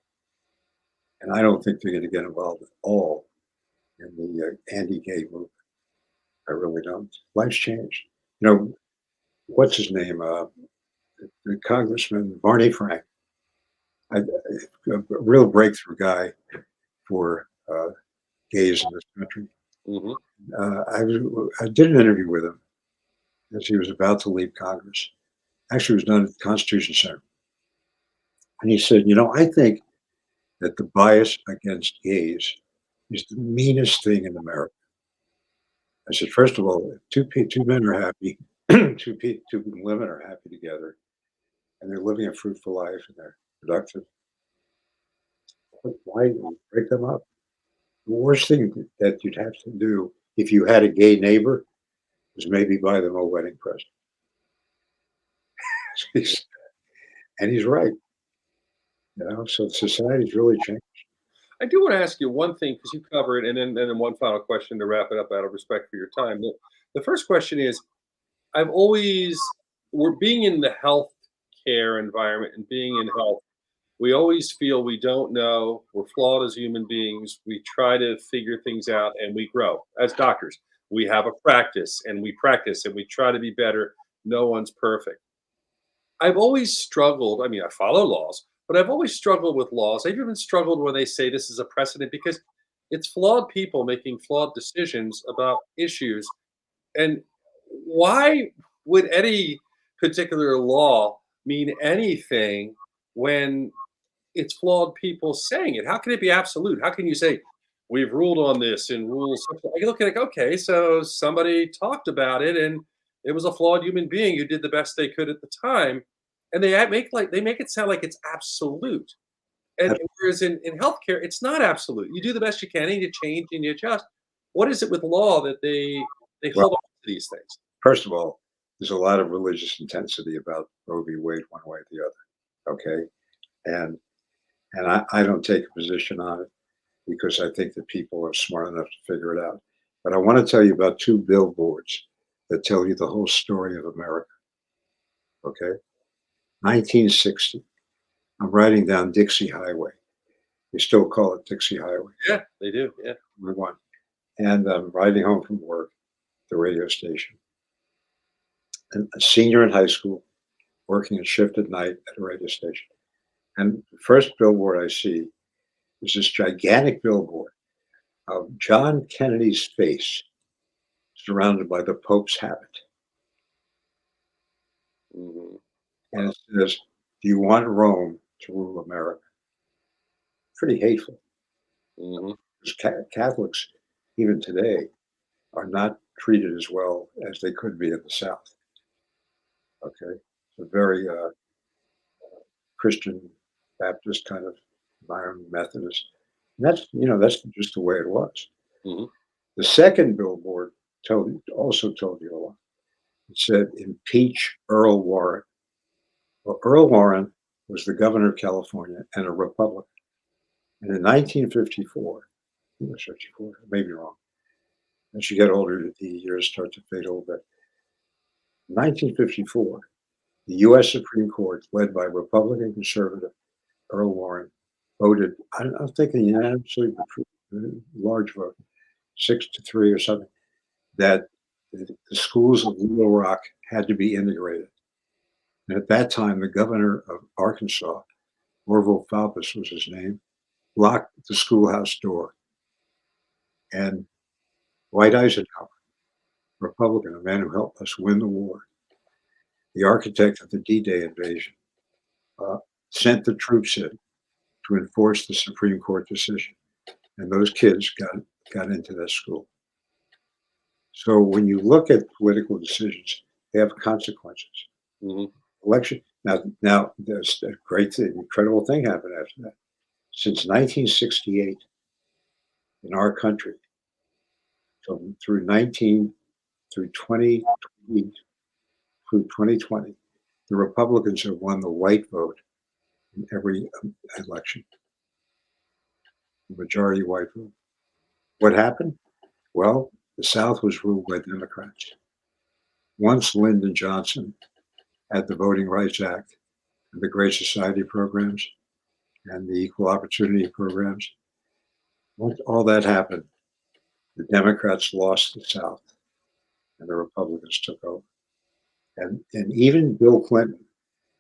And I don't think they're going to get involved at all in the anti-gay movement. I really don't. Life's changed. What's his name? The Congressman Barney Frank, a real breakthrough guy for gays in this country. Hmm. I did an interview with him as he was about to leave Congress. Actually, it was done at the Constitution Center. And he said, I think that the bias against gays is the meanest thing in America. I said, first of all, if two men are happy, two women are happy together, and they're living a fruitful life and they're productive. Why break them up? The worst thing that you'd have to do if you had a gay neighbor was maybe buy them a wedding present. And he's right. So society's really changed. I do want to ask you one thing because you cover it, and then one final question to wrap it up out of respect for your time. The first question is, I've always we're being in the health care environment and being in health, we always feel we don't know. We're flawed as human beings. We try to figure things out and we grow as doctors. We have a practice and we try to be better. No one's perfect. I've always struggled. I mean, I follow laws, but I've always struggled with laws. I've even struggled when they say this is a precedent because it's flawed people making flawed decisions about issues. And why would any particular law mean anything when it's flawed people saying it? How can it be absolute? How can you say we've ruled on this in rules? I look at it, okay, so somebody talked about it and it was a flawed human being who did the best they could at the time, and they make it sound like it's absolute. And That's- whereas in healthcare, it's not absolute. You do the best you can and you change and you adjust. What is it with law that they Well, hold on to these things? first of all, there's a lot of religious intensity about Roe v. Wade one way or the other. Okay, and I don't take a position on it because I think that people are smart enough to figure it out. But I want to tell you about two billboards that tell you the whole story of America. Okay, 1960. I'm riding down Dixie Highway. They still call it Dixie Highway. Yeah, they do. Yeah. We won. And I'm riding home from work, the radio station. And a senior in high school, working a shift at night at a radio station. And the first billboard I see is this gigantic billboard of John Kennedy's face surrounded by the Pope's habit. Hmm. And it says, "Do you want Rome to rule America?" Pretty hateful. Hmm. Because Catholics, even today, are not treated as well as they could be in the South. Okay. It's a very Christian Baptist kind of environment, Methodist. And that's just the way it was. Hmm. The second billboard also told you a lot. It said, "Impeach Earl Warren." Well, Earl Warren was the governor of California and a Republican. And in 1954, I think it was 54, I may be wrong. As you get older, the years start to fade a little bit. In 1954, the U.S. Supreme Court, led by Republican conservative Earl Warren, voted, I'm thinking unanimously, large vote, 6-3 or something, that the schools of Little Rock had to be integrated. And at that time, the governor of Arkansas, Orville Falpus was his name, locked the schoolhouse door. And Dwight Eisenhower, Republican, a man who helped us win the war, the architect of the D-Day invasion, uh, sent the troops in to enforce the Supreme Court decision. And those kids got into that school. So when you look at political decisions, they have consequences. Hmm. Election now there's a great thing, incredible thing happened after that. Since 1968 in our country, so through 19 through 2020 through 2020, the Republicans have won the white vote in every election, the majority white vote. What happened? Well, the South was ruled by Democrats. Once Lyndon Johnson had the Voting Rights Act and the Great Society programs and the equal opportunity programs, once all that happened, the Democrats lost the South and the Republicans took over. And even Bill Clinton,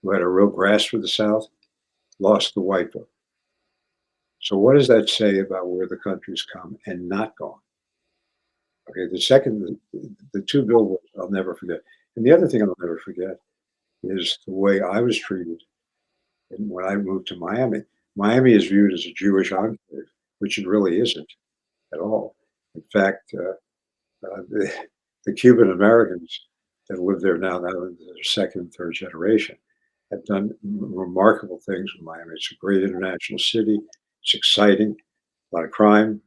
who had a real grasp for the South, lost the white vote. So what does that say about where the country's come and not gone? Okay, the two billboards I'll never forget. And the other thing I'll never forget is the way I was treated and when I moved to Miami. Miami is viewed as a Jewish enclave, which it really isn't at all. In fact, The Cuban Americans that live there now in their second, third generation, have done remarkable things in Miami. It's a great international city. It's exciting. A lot of crime,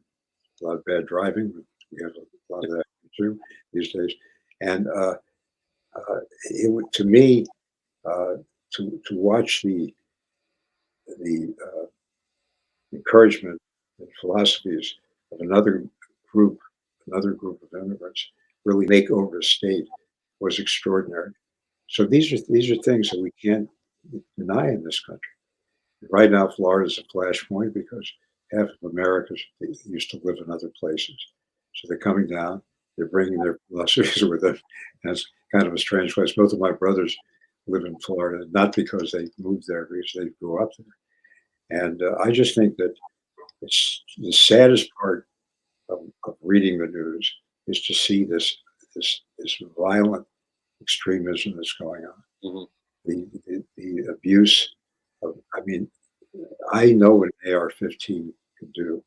a lot of bad driving. We have a lot of that too these days. And to me, uh, to watch the encouragement and philosophies of group, another group of immigrants really make over a state was extraordinary. So these are things that we can't deny in this country. Right now, Florida is a flashpoint because half of America used to live in other places. So they're coming down, they're bringing their philosophies with them. And it's kind of a strange place. Both of my brothers live in Florida, not because they moved there, because they grew up there. And I just think that it's the saddest part of reading the news is to see this violent extremism that's going on. Mhm. The abuse of, I mean, I know what an AR-15 can do,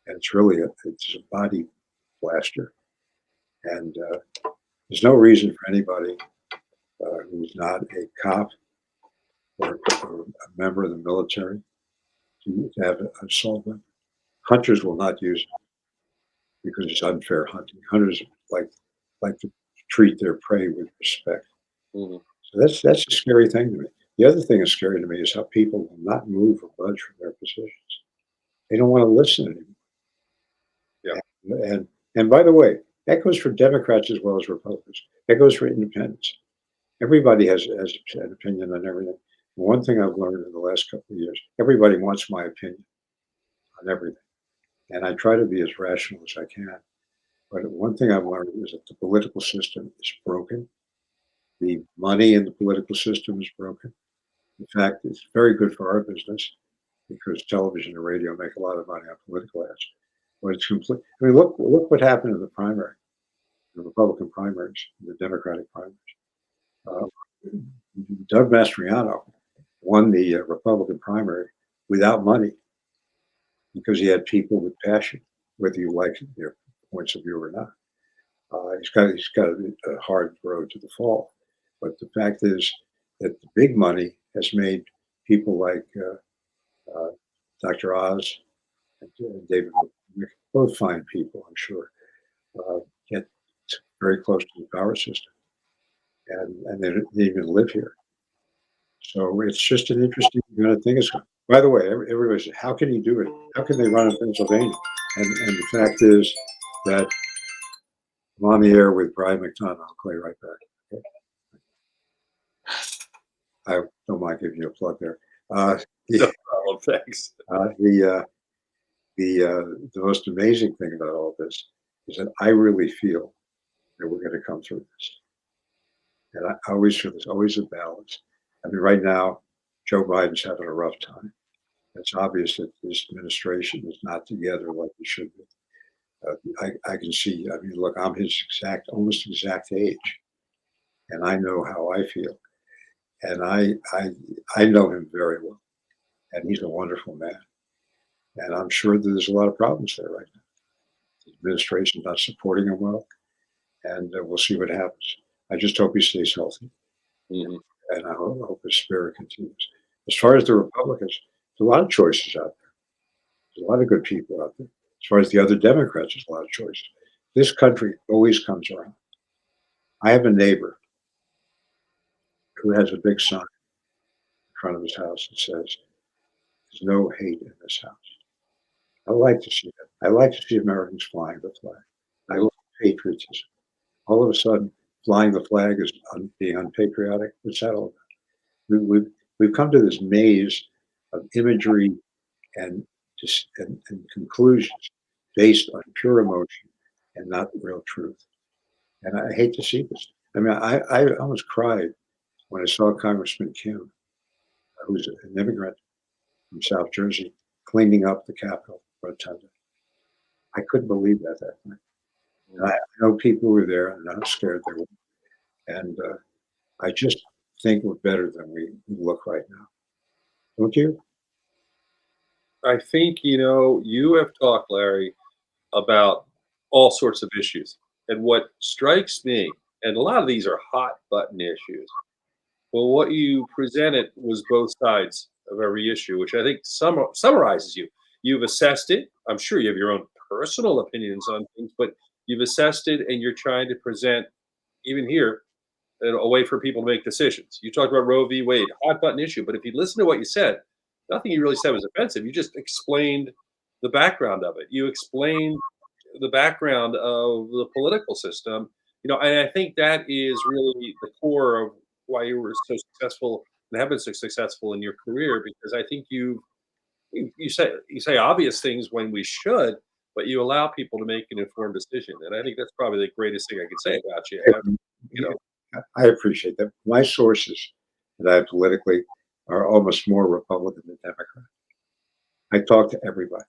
and it's a body blaster. And there's no reason for anybody who's not a cop or a member of the military to have an assault weapon. Hunters will not use it because it's unfair hunting. Hunters like to treat their prey with respect. Mhm. So that's a scary thing to me. The other thing that's scary to me is how people will not move or budge from their positions. They don't want to listen anymore. Yeah. And by the way, that goes for Democrats as well as Republicans. That goes for independents. Everybody has an opinion on everything. One thing I've learned in the last couple of years, everybody wants my opinion on everything. And I try to be as rational as I can. But one thing I've learned is that the political system is broken. The money in the political system is broken. In fact, it's very good for our business because television and radio make a lot of money on political ads. But it's complete. I mean, look what happened in the primary, the Republican primaries, the Democratic primaries. Uh, Doug Mastriano won the Republican primary without money because he had people with passion, whether you like their points of view or not. He's got a hard road to the fall, but the fact is that the big money has made people like Dr. Oz and David, both fine people, I'm sure, get very close to the power system, and they even live here. So it's just an interesting kind of thing. By the way, everybody says, "How can he do it? How can they run in Pennsylvania?" And the fact is that I'm on the air with Brian McDonough. I'll call you right back. Okay? I don't mind giving you a plug there. Uh, No the, problem. Thanks. uh, the, uh, the most amazing thing about all this is that I really feel that we're going to come through this. And I always feel there's always a balance. I mean, right now, Joe Biden's having a rough time. It's obvious that this administration is not together like it should be. I can see. I mean, look, I'm his almost exact age, and I know how I feel, and I know him very well, and he's a wonderful man, and I'm sure that there's a lot of problems there right now. The administration's not supporting him well, and we'll see what happens. I just hope he stays healthy, Mhm. and I hope his spirit continues. As far as the Republicans, there's a lot of choices out there. There's a lot of good people out there. As far as the other Democrats, there's a lot of choices. This country always comes around. I have a neighbor who has a big sign in front of his house that says, "There's no hate in this house." I like to see that. I like to see Americans flying the flag. I Mhm. love patriotism. All of a sudden, flying the flag is being unpatriotic. What's that all about? We've come to this maze of imagery and and conclusions based on pure emotion and not real truth. And I hate to see this. I mean, I almost cried when I saw Congressman Kim, who's an immigrant from South Jersey, cleaning up the Capitol rotunda. I couldn't believe that night. And I know people were there, and I'm scared they were. And I just think we're better than we look right now. Don't you? I think, you have talked, Larry, about all sorts of issues. And what strikes me, and a lot of these are hot button issues, well, what you presented was both sides of every issue, which I think summarizes you. You've assessed it. I'm sure you have your own personal opinions on things, but you've assessed it and you're trying to present, even here, a way for people to make decisions. You talked about Roe v. Wade, hot button issue, but if you listen to what you said, nothing you really said was offensive. You just explained the background of it. You explained the background of the political system, and I think that is really the core of why you were so successful and have been so successful in your career, because I think you say obvious things when we should, but you allow people to make an informed decision, and I think that's probably the greatest thing I could say about you. You know, I appreciate that. My sources that I have politically are almost more Republican than Democrat. I talk to everybody,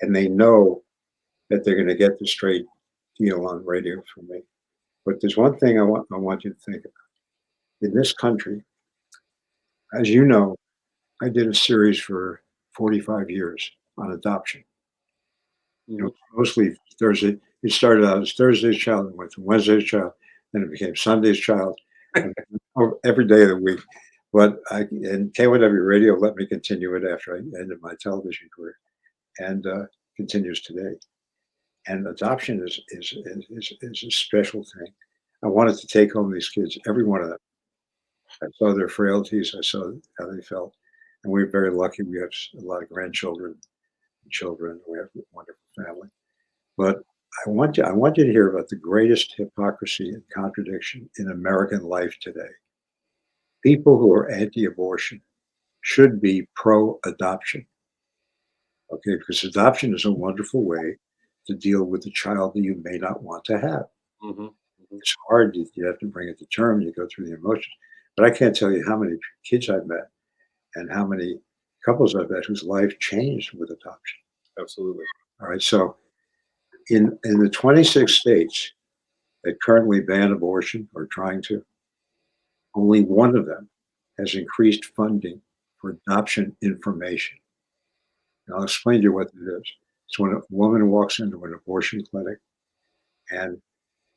and they know that they're going to get the straight deal on radio from me. But there's one thing I want you to think about. In this country, as you know, I did a series for 45 years on adoption. mhm. Mostly Thursday. It started out as Thursday's Child, and went to Wednesday's Child, then it became Sunday's Child, and every day of the week. But KYW Radio let me continue it after I ended my television career, and continues today. And adoption is a special thing. I wanted to take home these kids, every one of them. I saw their frailties. I saw how they felt, and we're very lucky. We have a lot of grandchildren, and children. We have a wonderful family. But I want you to hear about the greatest hypocrisy and contradiction in American life today. People who are anti-abortion should be pro-adoption. Okay, because adoption is a wonderful way to deal with the child that you may not want to have. Mhm, mhm. It's hard. You have to bring it to term. You go through the emotions. But I can't tell you how many kids I've met and how many couples I've met whose life changed with adoption. Absolutely. All right. So in the 26 states that currently ban abortion or trying to, only one of them has increased funding for adoption information. And I'll explain to you what it is. It's when a woman walks into an abortion clinic, and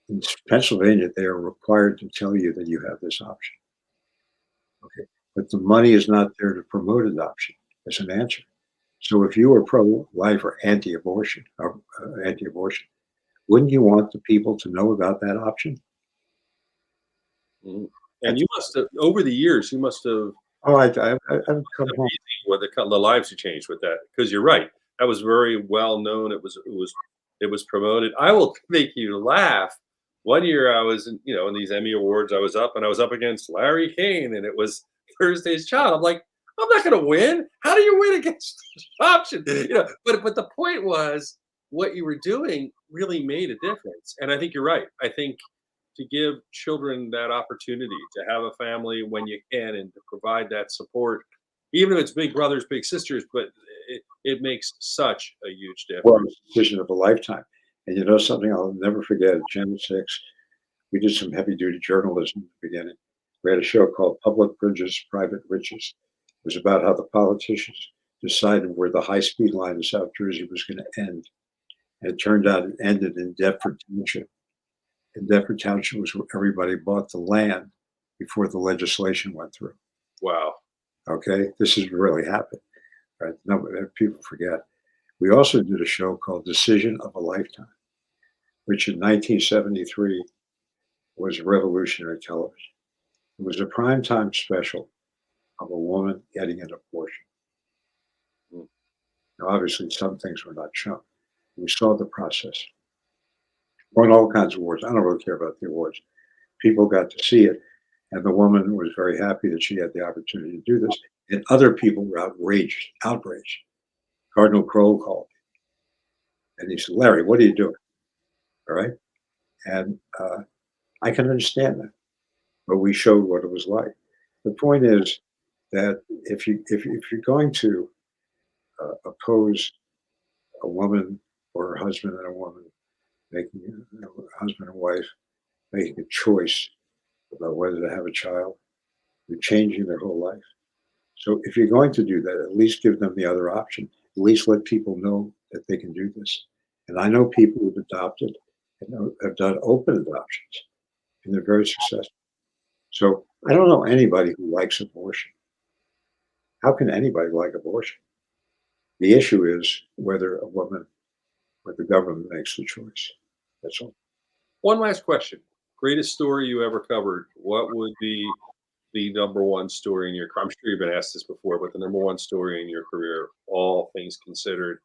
in Pennsylvania, they are required to tell you that you have this option. Okay. But the money is not there to promote adoption as an answer. So if you are pro-life or anti-abortion, wouldn't you want the people to know about that option? Mhm. And you must have, over the years, you must have Oh, I've come home. amazing what the lives you changed with that. Because you're right, that was very well known. It was promoted. I will make you laugh. One year I was in these Emmy Awards, I was up against Larry Kane, and it was Thursday's Child. I'm like, I'm not gonna win. How do you win against this option? But the point was what you were doing really made a difference. And I think you're right. I think to give children that opportunity to have a family when you can, and to provide that support, even if it's big brothers, big sisters, but it makes such a huge Well, difference. it's a decision of a lifetime. And you know something I'll never forget at Channel 6, we did some heavy duty journalism at the beginning. We had a show called Public Bridges, Private Riches. It was about how the politicians decided where the high speed line in South Jersey was going to end. And it turned out it ended in Deptford Township. And Deptford Township was where everybody bought the land before the legislation went through. Wow. Okay, this has really happened, right? No, people forget. We also did a show called Decision of a Lifetime, which in 1973 was revolutionary television. It was a primetime special of a woman getting an abortion. Mm. Now, obviously, some things were not shown. We saw the process. Won all kinds of awards. I don't really care about the awards. People got to see it, and the woman was very happy that she had the opportunity to do this. And other people were outraged. Cardinal Kroll called, and he said, "Larry, what are you doing?" All right, and I can understand that, but we showed what it was like. The point is that if you're going to oppose a woman or a husband and a woman making a husband and wife making a choice about whether to have a child, you're changing their whole life. So if you're going to do that, at least give them the other option. At least let people know that they can do this. And I know people who've adopted and have done open adoptions, and they're very successful. So I don't know anybody who likes abortion. How can anybody like abortion? The issue is whether a woman or the government makes the choice. That's all. One last question. Greatest story you ever covered. What would be the number one story in your career? I'm sure you've been asked this before, but the number one story in your career, all things considered,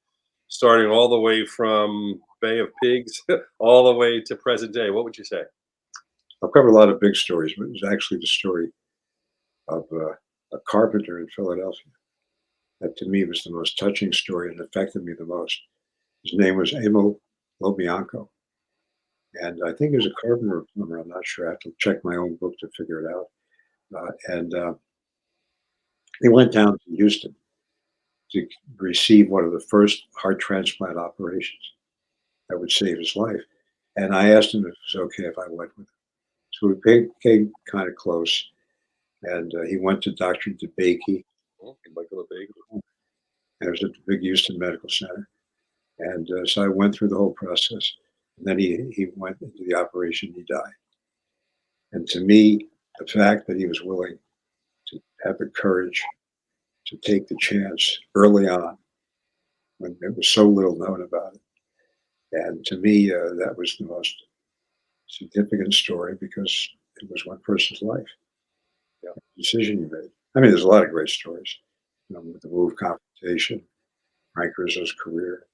starting all the way from Bay of Pigs all the way to present day. What would you say? I've covered a lot of big stories, but it was actually the story of a carpenter in Philadelphia that to me was the most touching story and affected me the most. His name was Emo Lobianco. And I think he was a carpenter or plumber. I'm not sure. I have to check my own book to figure it out. And he went down to Houston to receive one of the first heart transplant operations that would save his life. And I asked him if it was okay if I went with him. So we came kind of close. And he went to Dr. DeBakey, Oh, Michael Bay. and it was at the big Houston Medical Center. And so I went through the whole process. And then he went into the operation, he died. And to me, the fact that he was willing to have the courage to take the chance early on when there was so little known about it. And to me, that was the most significant story because it was one person's life, Yeah. decision you made. I mean, there's a lot of great stories. With the move confrontation, Frank Rizzo's career,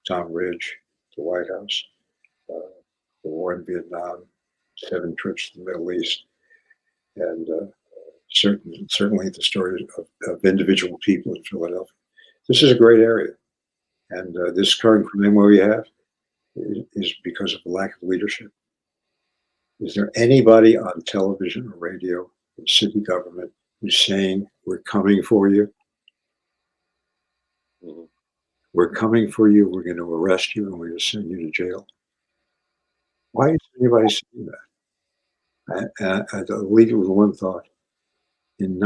Tom Ridge, the White House, uh, the war in Vietnam, 7 trips to the Middle East, and certainly the stories of individual people in Philadelphia. This is a great area. And this current crime we have is because of the lack of leadership. Is there anybody on television or radio or city government who's saying, we're coming for you? Mhm. We're coming for you. We're going to arrest you and we're going to send you to jail. Why is anybody saying that? I'll leave you with one thought. In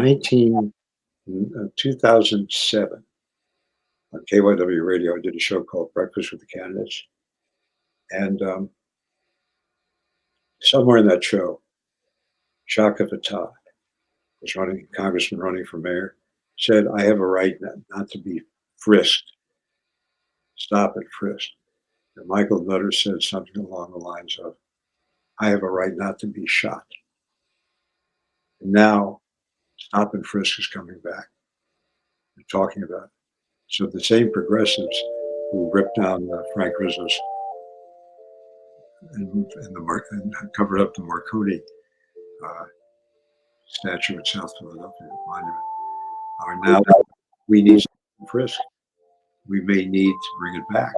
2007, on KYW radio, I did a show called Breakfast with the Candidates. And somewhere in that show, Shaka Fatah was running, congressman running for mayor, said, I have a right not to be frisked, stop and frisked. And Michael Nutter said something along the lines of, I have a right not to be shot. And now stop and frisk is coming back. They're talking about it. So the same progressives who ripped down Frank Rizzo's and covered up the Marconi uh, statue at South Philadelphia Monument are now, we need frisk. We may need to bring it back.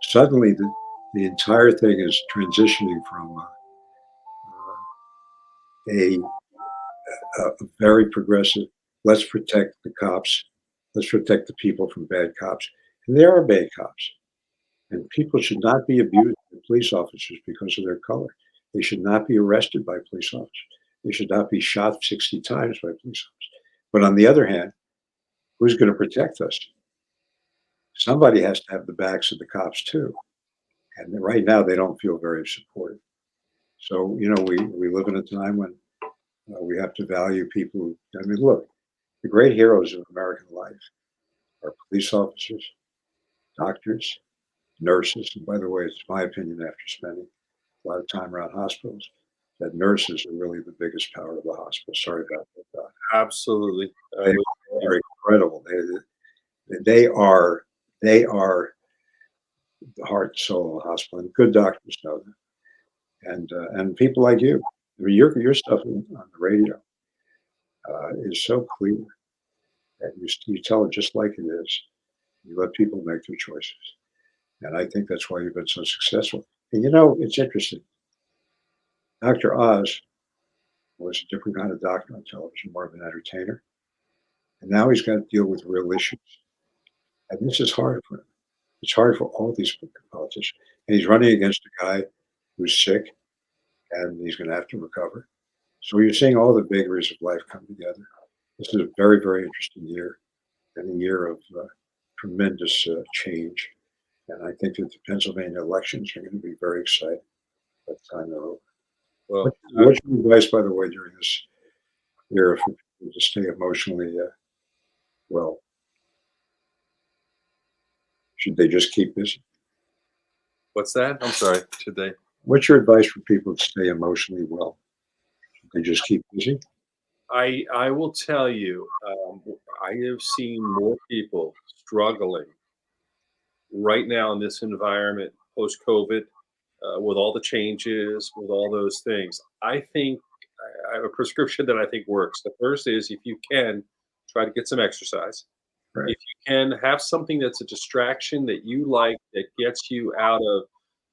Suddenly, the entire thing is transitioning from a, a very progressive, let's protect the cops, let's protect the people from bad cops. And there are bad cops. And people should not be abused by police officers because of their color. They should not be arrested by police officers. They should not be shot 60 times by police officers. But on the other hand, who's going to protect us? Somebody has to have the backs of the cops too. And right now, they don't feel very supported. So, we live in a time when we have to value people who, I mean, look, the great heroes of American life are police officers, doctors, nurses. And by the way, it's my opinion after spending a lot of time around hospitals that nurses are really the biggest power of the hospital. Sorry about that, Doc. Absolutely. They are incredible. They are the heart and soul of the hospital, and good doctors know that. And people like you, I mean, your stuff on the radio is so clear, and you tell it just like it is. You let people make their choices, and I think that's why you've been so successful. And it's interesting. Dr. Oz was a different kind of doctor on television, more of an entertainer, and now he's got to deal with real issues, and this is hard for him. It's hard for all these politicians, and he's running against a guy who's sick, and he's going to have to recover. So you're seeing all the vagaries of life come together. This is a very, very interesting year and a year of tremendous change. And I think that the Pennsylvania elections are going to be very exciting by the time they're over. Well, What's your advice, by the way, during this era for people to stay emotionally well? Should they just keep busy? what's that? I'm sorry. Should they? What's your advice for people to stay emotionally well? Should they just keep busy? I will tell you, I have seen more people struggling right now in this environment post COVID, with all the changes, with all those things. I think I have a prescription that I think works. The first is if you can try to get some exercise. Right. If you can have something that's a distraction that you like that gets you out of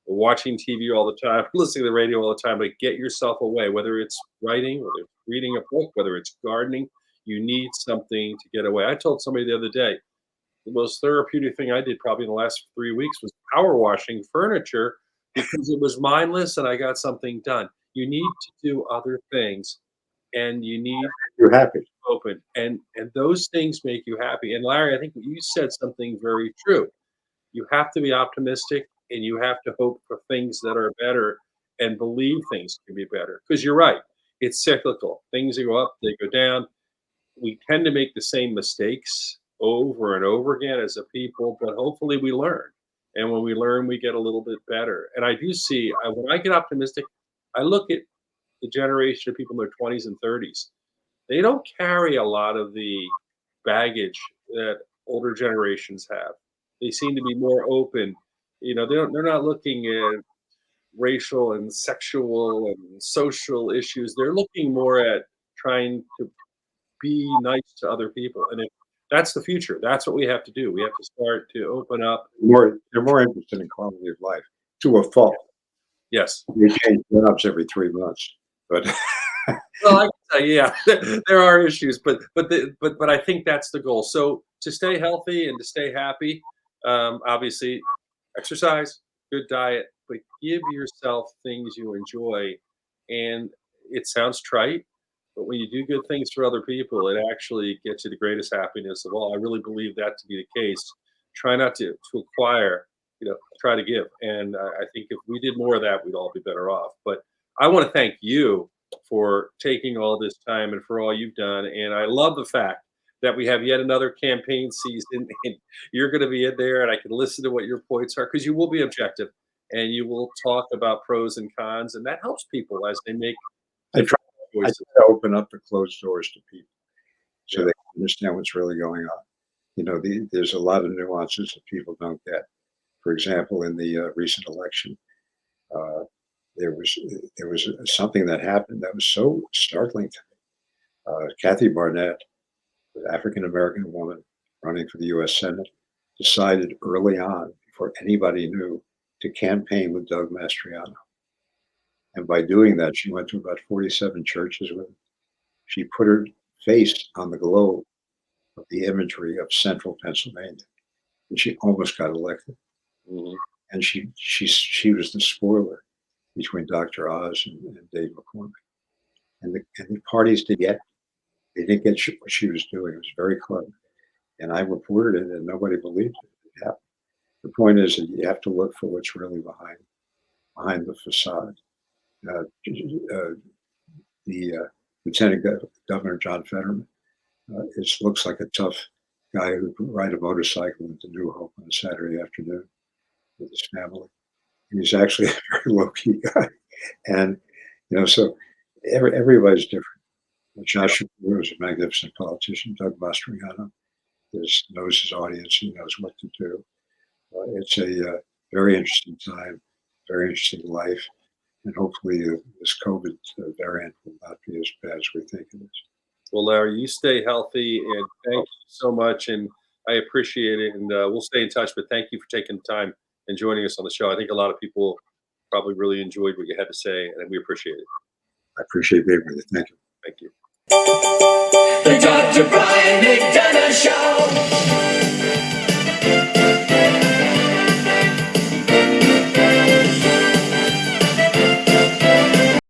watching TV all the time, listening to the radio all the time, but get yourself away, whether it's writing, whether it's reading a book, whether it's gardening, you need something to get away. I told somebody the other day, the most therapeutic thing I did probably in the last 3 weeks was power washing furniture because it was mindless and I got something done. You need to do other things and you need You're happy. open and those things make you happy. And Larry, I think you said something very true. You have to be optimistic and you have to hope for things that are better and believe things can be better. Because you're right, it's cyclical. Things go up, they go down. We tend to make the same mistakes over and over again as a people, but hopefully we learn. And when we learn, we get a little bit better. And I do see, when I get optimistic, I look at the generation of people in their 20s and 30s. They don't carry a lot of the baggage that older generations have. They seem to be more open. They're not looking at racial and sexual and social issues. They're looking more at trying to be nice to other people. And if that's the future, that's what we have to do. We have to start to open up. They're more interested in quality of life to a fault. Yes. They change jobs every 3 months, but Well, I can tell you, yeah, there are issues, but I think that's the goal. So to stay healthy and to stay happy, obviously, exercise, good diet, but give yourself things you enjoy. And it sounds trite, but when you do good things for other people, it actually gets you the greatest happiness of all. I really believe that to be the case. Try not to acquire, try to give. And I think if we did more of that, we'd all be better off. But I want to thank you for taking all this time and for all you've done. And I love the fact that we have yet another campaign season and you're going to be in there and I can listen to what your points are because you will be objective and you will talk about pros and cons and that helps people as they make I try choices. to open up the closed doors to people so Yeah. they can understand what's really going on. There's a lot of nuances that people don't get. For example, in the recent election, uh, there was something that happened that was so startling to me. Kathy Barnett, an African American woman running for the U.S. Senate, decided early on, before anybody knew, to campaign with Doug Mastriano. And by doing that, she went to about 47 churches with him. She put her face on the globe of the imagery of central Pennsylvania, and she almost got elected. Mhm. And she was the spoiler between Dr. Oz and Dave McCormick. And the parties they didn't get what she was doing. It was very clever. And I reported it, and nobody believed it. It happened. The point is that you have to look for what's really behind the facade. Uh, the Lieutenant Governor John Fetterman looks like a tough guy who could ride a motorcycle into New Hope on a Saturday afternoon with his family. And he's actually a very low key guy. And so everybody's different. Josh Shapiro is a magnificent politician. Doug Mastriano knows his audience. He knows what to do. It's a very interesting time, very interesting life, and hopefully this COVID variant will not be as bad as we think it is. Well, Larry, you stay healthy and thank you so much. And I appreciate it. And we'll stay in touch, but thank you for taking the time and joining us on the show. I think a lot of people probably really enjoyed what you had to say and we appreciate it. I appreciate being with you. Thank you. Thank you. The Dr. Brian McDonough Show.